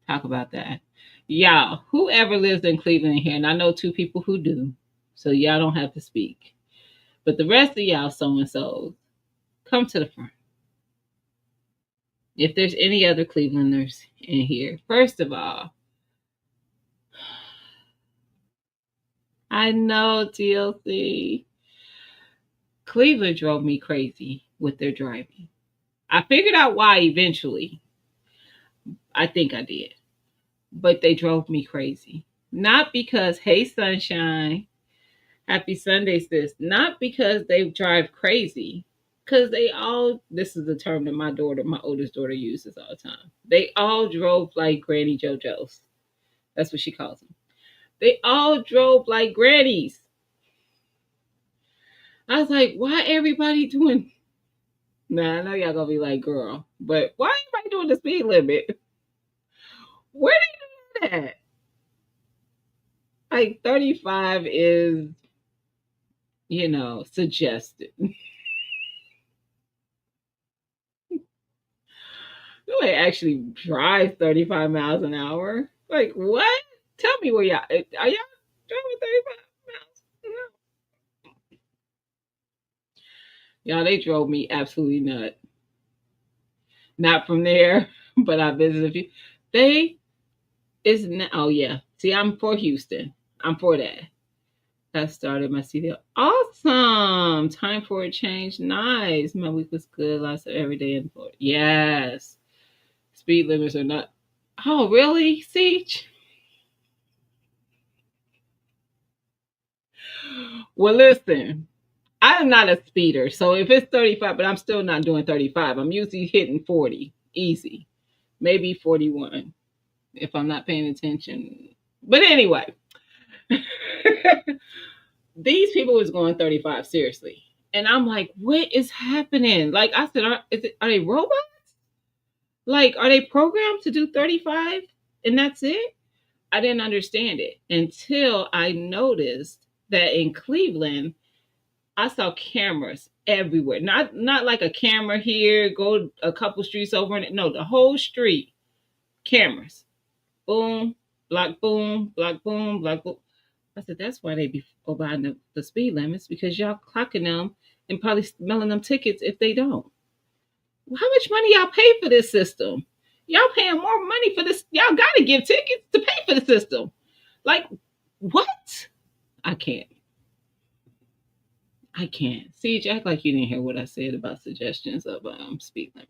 Talk about that. Y'all, whoever lives in Cleveland here, and I know two people who do, so y'all don't have to speak. But the rest of y'all so and so, come to the front. If there's any other Clevelanders in here, first of all, I know TLC. Cleveland drove me crazy with their driving. I figured out why eventually. I think I did. But they drove me crazy. Not because, hey, sunshine, Happy Sunday, sis. Not because they drive crazy, because they all, this is the term that my oldest daughter uses all the time. They all drove like Granny JoJo's. That's what she calls them. They all drove like grannies. I was like, why everybody doing? Nah, I know y'all gonna be like, girl, but why everybody doing the speed limit? Where they do that? Like 35 is, suggested. Nobody actually drives 35 miles an hour. Like, what? Tell me where y'all are y'all driving 35 miles? No. Y'all, they drove me absolutely nuts. Not from there, but I visited a few. They is not, oh yeah. See, I'm for Houston. I'm for that. I started my CDL. Awesome. Time for a change. Nice. My week was good. Lots of every day in Florida. Yes. Speed limits are not. Oh, really? Siege? Well, listen. I am not a speeder. So if it's 35, but I'm still not doing 35. I'm usually hitting 40. Easy. Maybe 41 if I'm not paying attention. But anyway, these people was going 35 seriously. And I'm like, what is happening? Like I said, are they robots? Like, are they programmed to do 35 and that's it? I didn't understand it until I noticed that in Cleveland, I saw cameras everywhere. Not like a camera here, go a couple streets over, and no, the whole street cameras. Boom, boom, boom, boom. I said, that's why they be obeying the speed limits because y'all clocking them and probably smelling them tickets if they don't. How much money y'all pay for this system? Y'all paying more money for this. Y'all got to give tickets to pay for the system. Like, what? I can't. I can't. Siege, act like you didn't hear what I said about suggestions of speed limit.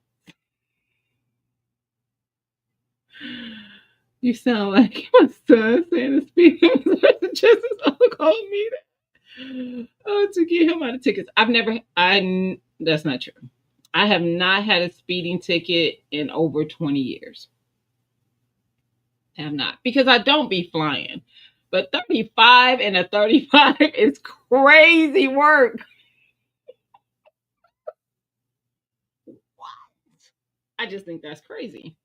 You sound like my son saying the speed limit suggestions. Oh, call me that. Oh, to get him out of tickets. That's not true. I have not had a speeding ticket in over 20 years. I have not. Because I don't be flying. But 35 and a 35 is crazy work. I just think that's crazy.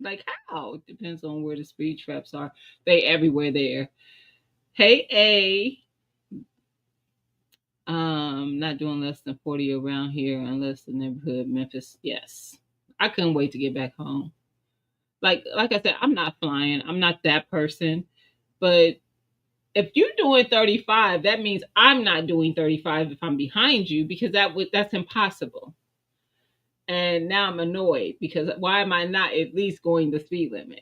Like how? Depends on where the speed traps are. They everywhere there. Hey A. Not doing less than 40 around here unless the neighborhood Memphis. Yes. I couldn't wait to get back home. Like I said, I'm not flying. I'm not that person. But if you're doing 35, that means I'm not doing 35 if I'm behind you because that's impossible. And now I'm annoyed because why am I not at least going the speed limit?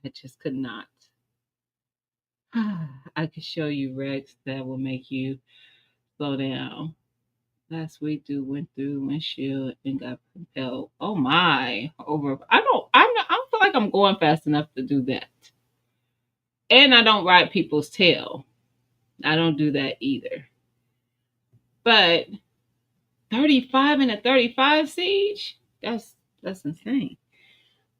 I just could not. I could show you Rex that will make you slow down. Last week, dude went through windshield and got propelled. Oh my! Over. I don't feel like I'm going fast enough to do that. And I don't ride people's tail. I don't do that either. But 35 and a 35 siege. That's insane.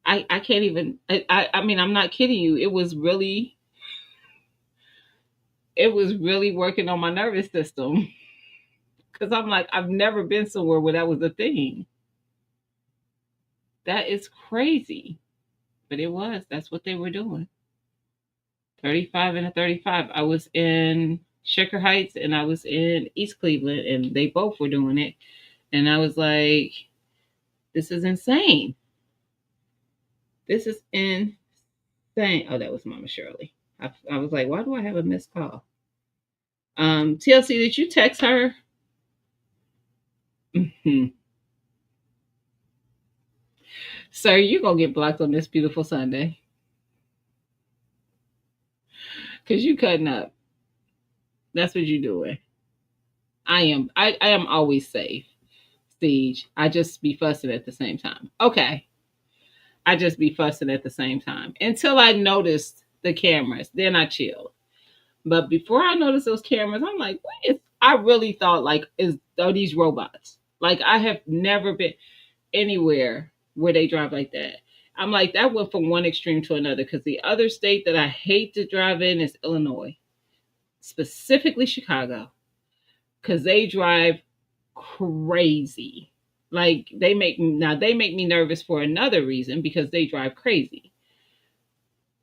I can't even. I mean, I'm not kidding you. It was really working on my nervous system because I'm like, I've never been somewhere where that was a thing. That is crazy, but it was. That's what they were doing. 35 and a 35. I was in Shaker Heights and I was in East Cleveland, and they both were doing it. And I was like, this is insane. This is insane. Oh, that was Mama Shirley. I was like, why do I have a missed call? TLC, did you text her? Mm-hmm. Sir, you're going to get blocked on this beautiful Sunday. Because you cutting up. That's what you're doing. I am always safe. Siege. I just be fussing at the same time. Okay. I just be fussing at the same time. Until I noticed the cameras. Then I chilled. But before I noticed those cameras, I'm like, what is? I really thought like, are these robots? Like I have never been anywhere where they drive like that. I'm like, that went from one extreme to another because the other state that I hate to drive in is Illinois, specifically Chicago, because they drive crazy. Like they make me nervous for another reason because they drive crazy.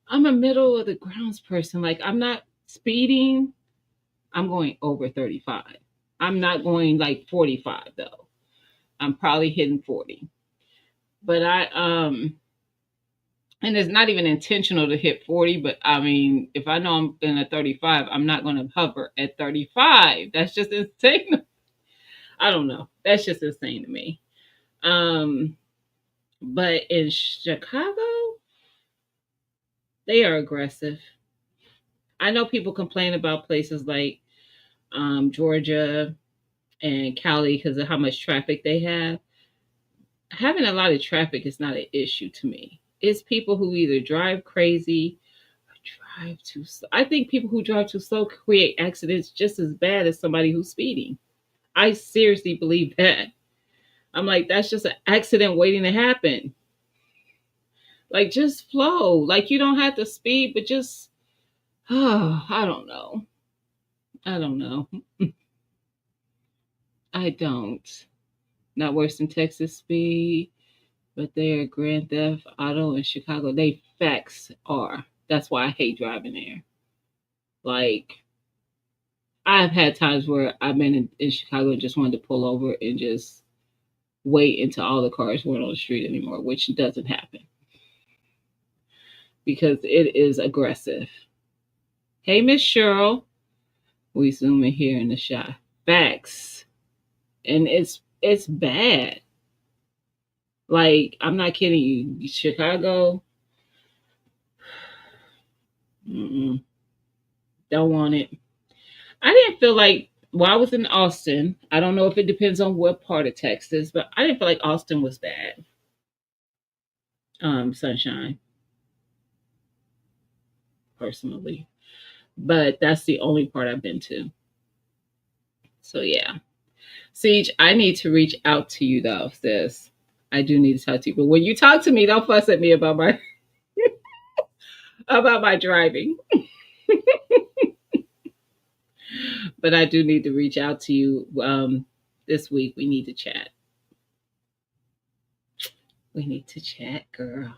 I'm a middle of the grounds person. Like I'm not speeding. I'm going over 35. I'm not going like 45 though. I'm probably hitting 40. But and it's not even intentional to hit 40, but I mean, if I know I'm in a 35, I'm not going to hover at 35. That's just insane. I don't know. That's just insane to me. Um, but in Chicago, they are aggressive. I know people complain about places like Georgia and Cali because of how much traffic they have. Having a lot of traffic is not an issue to me. It's people who either drive crazy or drive too slow. I think people who drive too slow create accidents just as bad as somebody who's speeding. I seriously believe that. I'm like, that's just an accident waiting to happen. Like, just flow. Like, you don't have to speed, but just, oh, I don't know. I don't know. I don't. Not worse than Texas speed, but they're Grand Theft Auto in Chicago. They facts are. That's why I hate driving there. Like, I've had times where I've been in Chicago and just wanted to pull over and just wait until all the cars weren't on the street anymore, which doesn't happen because it is aggressive. Hey, Miss Cheryl. We zoom in here in the shot. Facts. And it's bad. Like, I'm not kidding you. Chicago, mm-mm, don't want it. I didn't feel like while I was in Austin, I don't know if it depends on what part of Texas, but I didn't feel like Austin was bad. Sunshine, personally. But that's the only part I've been to. So yeah. Siege, I need to reach out to you though, sis. I do need to talk to you. But when you talk to me, don't fuss at me about my about my driving. But I do need to reach out to you this week. We need to chat. We need to chat, girl.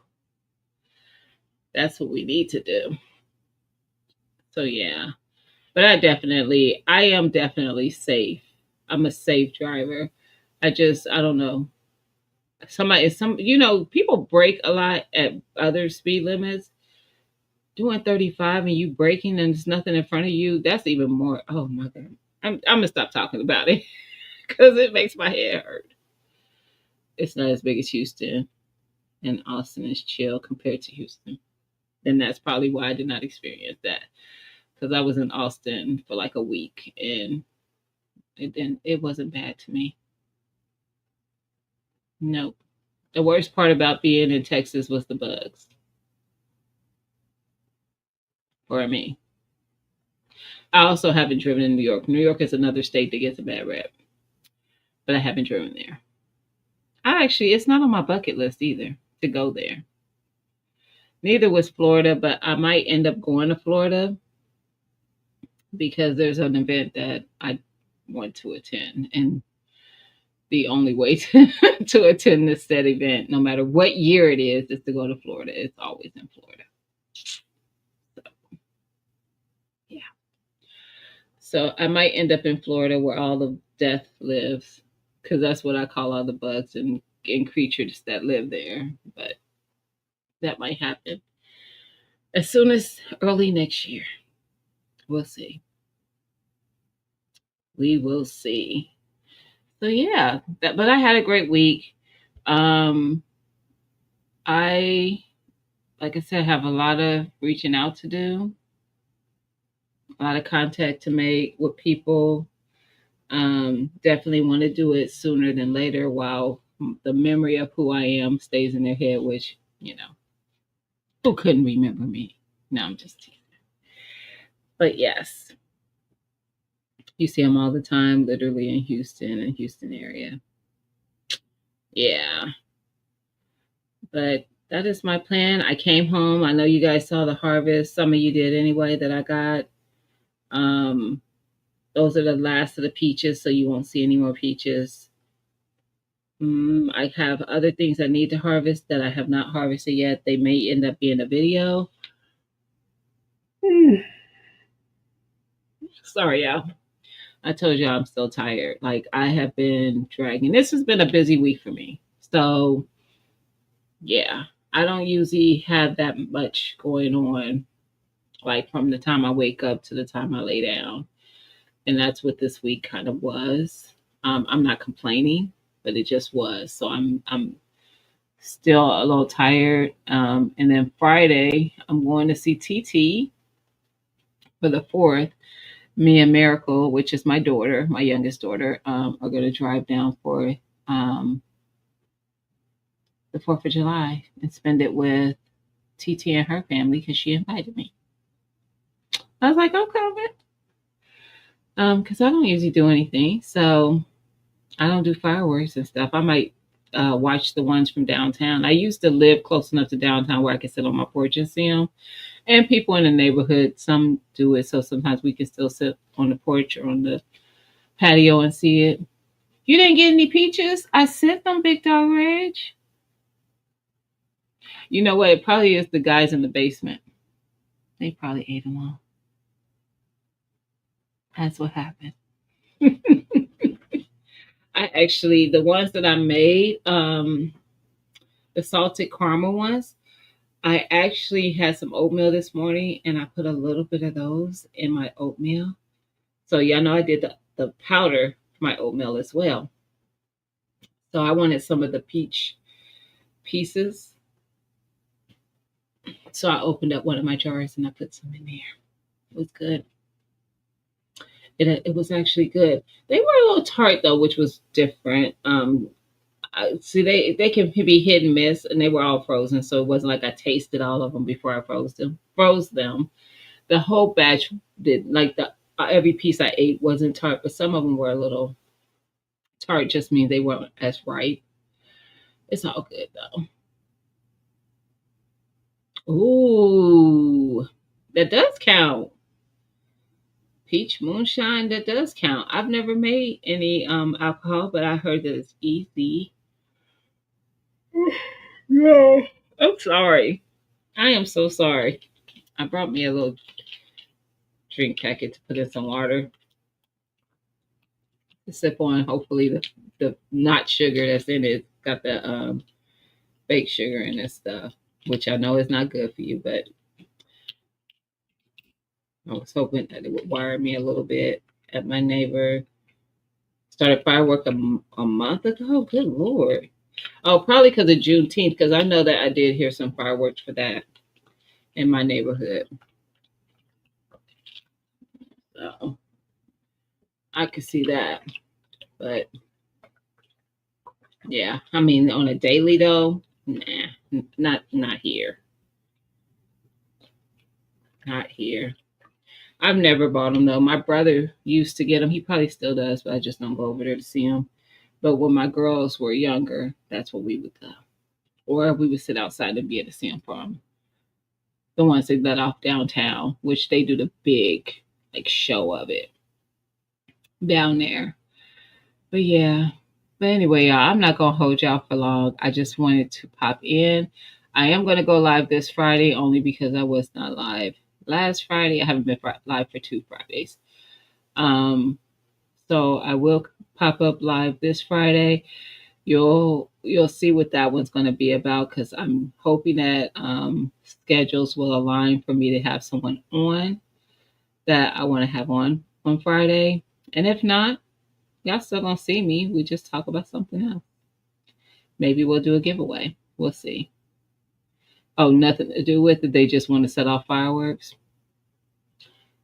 That's what we need to do. So yeah. But I am definitely safe. I'm a safe driver. I don't know. People break a lot at other speed limits. Doing 35 and you braking and there's nothing in front of you, that's even more. Oh my God. I'm gonna stop talking about it because it makes my head hurt. It's not as big as Houston, and Austin is chill compared to Houston. And that's probably why I did not experience that because I was in Austin for like a week and it wasn't bad to me. Nope. The worst part about being in Texas was the bugs for me. I also haven't driven in New York. New York is another state that gets a bad rep, but I haven't driven there. It's not on my bucket list either to go there. Neither was Florida, but I might end up going to Florida because there's an event that I want to attend. And the only way to attend this said event, no matter what year it is to go to Florida. It's always in Florida. So, yeah. So I might end up in Florida where all the death lives because that's what I call all the bugs and creatures that live there. But that might happen as soon as early next year. We'll see. We will see. So yeah, but I had a great week. Um, I, like I said, have a lot of reaching out to do, a lot of contact to make with people. Definitely want to do it sooner than later while the memory of who I am stays in their head, which, who couldn't remember me? No, I'm just teasing. But yes, you see them all the time, literally in Houston and Houston area. Yeah, but that is my plan. I came home. I know you guys saw the harvest. Some of you did anyway that I got. Um, those are the last of the peaches, so you won't see any more peaches. I have other things I need to harvest that I have not harvested yet. They may end up being a video. Sorry, y'all. I told you I'm still tired. Like I have been dragging. This has been a busy week for me. So yeah, I don't usually have that much going on, like from the time I wake up to the time I lay down. And that's what this week kind of was. I'm not complaining, but it just was. So I'm still a little tired. And then Friday, I'm going to see TT for the fourth. Me and Miracle, which is my daughter, my youngest daughter, are going to drive down for um, the 4th of July and spend it with TT and her family because she invited me. I was like, I'm coming. Because I don't usually do anything. So I don't do fireworks and stuff. I might watch the ones from downtown. I used to live close enough to downtown where I could sit on my porch and see them. And people in the neighborhood, some do it. So sometimes we can still sit on the porch or on the patio and see it. You didn't get any peaches? I sent them, Big Dog Reg. You know what? It probably is the guys in the basement. They probably ate them all. That's what happened. I actually, the ones that I made, the salted caramel ones, I actually had some oatmeal this morning and I put a little bit of those in my oatmeal. So, y'all know I did the powder for my oatmeal as well. So, I wanted some of the peach pieces. So, I opened up one of my jars and I put some in there. It was good. It was actually good. They were a little tart though, which was different. See, they can be hit and miss, and they were all frozen, so it wasn't like I tasted all of them before I froze them. Froze them. The whole batch did like the every piece I ate wasn't tart, but some of them were a little tart. Just means they weren't as ripe. It's all good though. Ooh, that does count. Peach moonshine, that does count. I've never made any alcohol, but I heard that it's easy. No, I'm sorry. I am so sorry. I brought me a little drink packet to put in some water to sip on. Hopefully, the not sugar that's in it got the baked sugar in this stuff, which I know is not good for you, but I was hoping that it would wire me a little bit. At my neighbor started firework a month ago. Good lord! Oh, probably because of Juneteenth, because I know that I did hear some fireworks for that in my neighborhood. So I could see that. But yeah, I mean, on a daily though, nah, not here. Not here. I've never bought them though. My brother used to get them. He probably still does, but I just don't go over there to see him. But when my girls were younger, that's what we would go. Or we would sit outside and be able to see them from the ones they let off downtown, which they do the big like show of it down there. But yeah. But anyway, y'all, I'm not gonna hold y'all for long. I just wanted to pop in. I am gonna go live this Friday only because I was not live last Friday. I haven't been live for 2 Fridays. Um, so I will pop up live this Friday. You'll see what that one's going to be about because I'm hoping that schedules will align for me to have someone on that I want to have on Friday. And if not, y'all still gonna see me. We just talk about something else. Maybe we'll do a giveaway. We'll see. Oh, nothing to do with it. They just want to set off fireworks.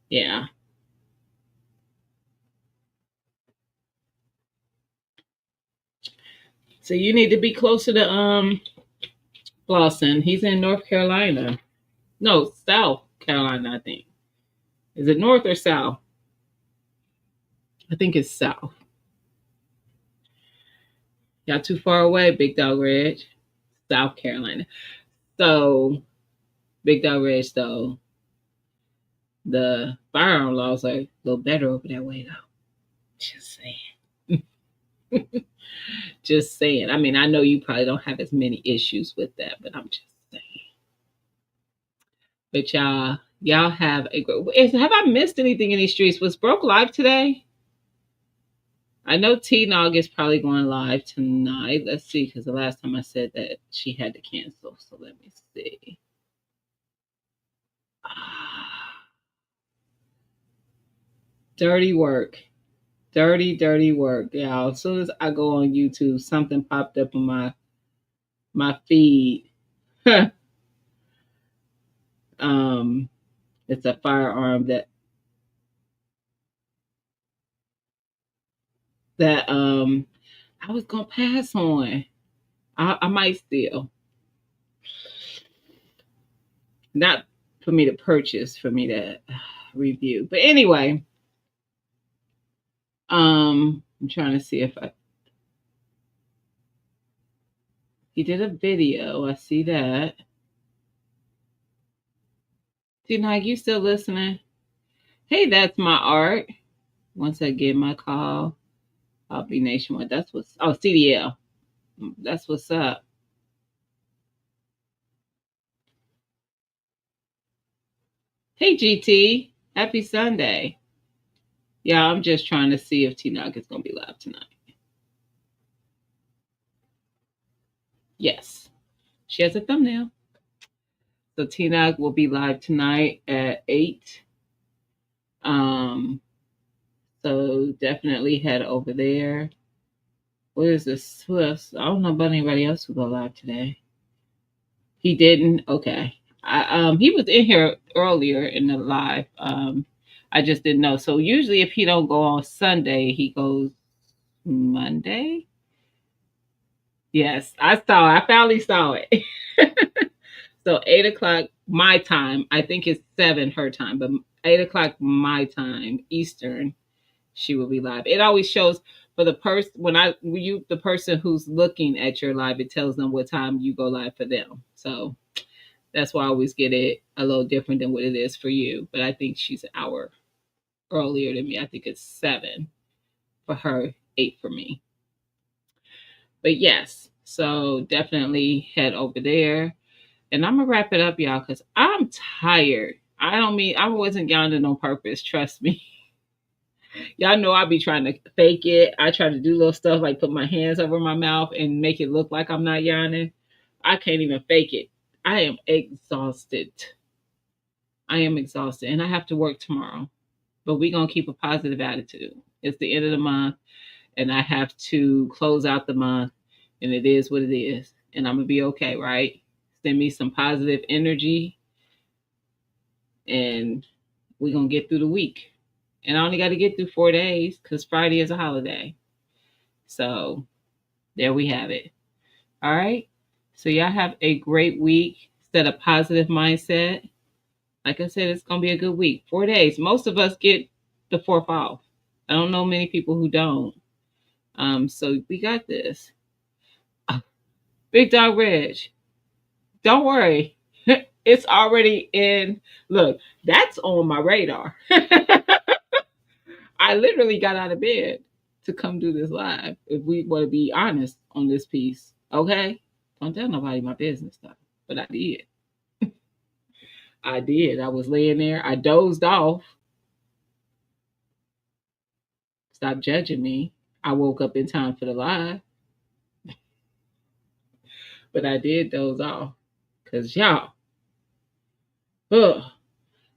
Yeah. So you need to be closer to Lawson. He's in North Carolina. No, South Carolina, I think. Is it north or south? I think it's south. Y'all too far away, Big Dog Ridge, South Carolina. So, Big Dog Ridge, though, the firearm laws are a little better over that way, though. Just saying. Just saying. I mean, I know you probably don't have as many issues with that, but I'm just saying. But y'all have a great. Have I missed anything in these streets? Was Broke live today? I know T Nog is probably going live tonight. Let's see, because the last time I said that she had to cancel. So let me see. Dirty work. Dirty work. Yeah. As soon as I go on YouTube, something popped up on my feed. It's a firearm that I was gonna pass on. I might still. Not for me to purchase, for me to review. But anyway, I'm trying to see if he did a video. I see that. T-Nike, you still listening? Hey, that's my art. Once I get my call, I'll be nationwide. That's what's CDL. That's what's up. Hey GT, happy Sunday. Yeah, I'm just trying to see if T-Nog is gonna be live tonight. Yes. She has a thumbnail. So T-Nog will be live tonight at 8. So definitely head over there. What is this? Swift? I don't know about anybody else who go live today. He didn't? Okay. He was in here earlier in the live. I just didn't know. So usually if he don't go on Sunday, he goes Monday. Yes, I saw. I finally saw it. So 8 o'clock my time. I think it's 7 her time, but 8 o'clock my time Eastern. She will be live. It always shows for the person the person who's looking at your live. It tells them what time you go live for them. So that's why I always get it a little different than what it is for you. But I think she's an hour earlier than me. I think it's 7 for her, 8 for me. But yes, so definitely head over there. And I'm gonna wrap it up, y'all, because I'm tired. I wasn't yawning on purpose, trust me. Y'all know I be trying to fake it. I try to do little stuff like put my hands over my mouth and make it look like I'm not yawning. I can't even fake it. I am exhausted. I am exhausted and I have to work tomorrow. But we're going to keep a positive attitude. It's the end of the month and I have to close out the month and it is what it is. And I'm going to be okay, right? Send me some positive energy and we're going to get through the week. And I only got to get through 4 days because Friday is a holiday. So there we have it. All right. So y'all have a great week. Set a positive mindset. Like I said, it's going to be a good week. 4 days. Most of us get the 4th off. I don't know many people who don't. So we got this. Big Dog Ridge. Don't worry. It's already in. Look, that's on my radar. I literally got out of bed to come do this live. If we want to be honest on this piece, okay? Don't tell nobody my business stuff, but I did. I did. I was laying there. I dozed off. Stop judging me. I woke up in time for the live, but I did doze off because y'all. Ugh.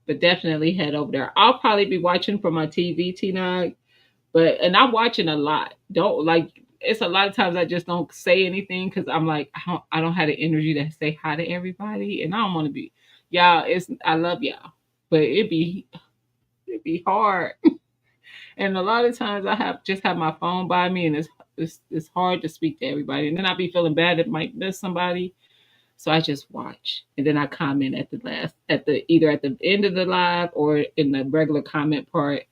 But definitely head over there. I'll probably be watching from my TV, T9. And I'm watching a lot. Don't like it's a lot of times I just don't say anything because I'm like I don't have the energy to say hi to everybody, and I don't want to be y'all. I love y'all, but it'd be hard. And a lot of times I have my phone by me, and it's hard to speak to everybody, and then I'd be feeling bad if I might miss somebody. So I just watch, and then I comment at the last, either at the end of the live or in the regular comment part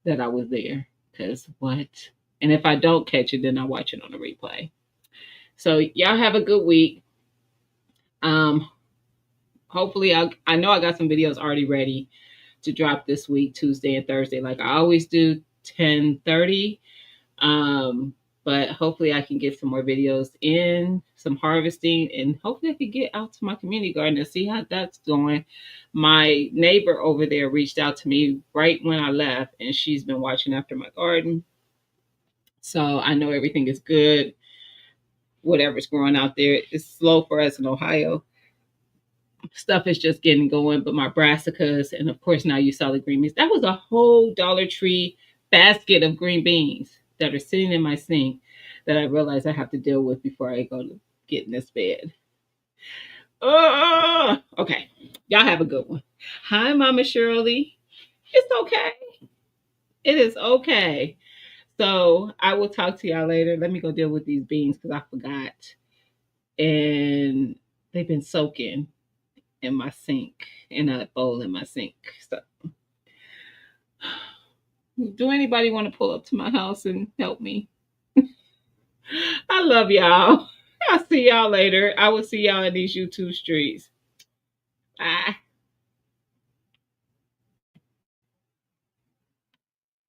that I was there. Cause what? And if I don't catch it, then I watch it on the replay. So y'all have a good week. Um, hopefully I know I got some videos already ready to drop this week, Tuesday and Thursday, like I always do, 10:30. But hopefully I can get some more videos in, some harvesting, and hopefully I can get out to my community garden and see how that's going. My neighbor over there reached out to me right when I left, and she's been watching after my garden. So I know everything is good. Whatever's growing out there, it's slow for us in Ohio. Stuff is just getting going, but my brassicas, and of course now you saw the green beans. That was a whole Dollar Tree basket of green beans that are sitting in my sink that I realize I have to deal with before I go to get in this bed. Okay, y'all have a good one. Hi, Mama Shirley. It's okay. It is okay. So I will talk to y'all later. Let me go deal with these beans because I forgot, and they've been soaking in my sink, in a bowl in my sink. So, do anybody want to pull up to my house and help me? I love y'all. I'll see y'all later. I will see y'all in these YouTube streets. Bye.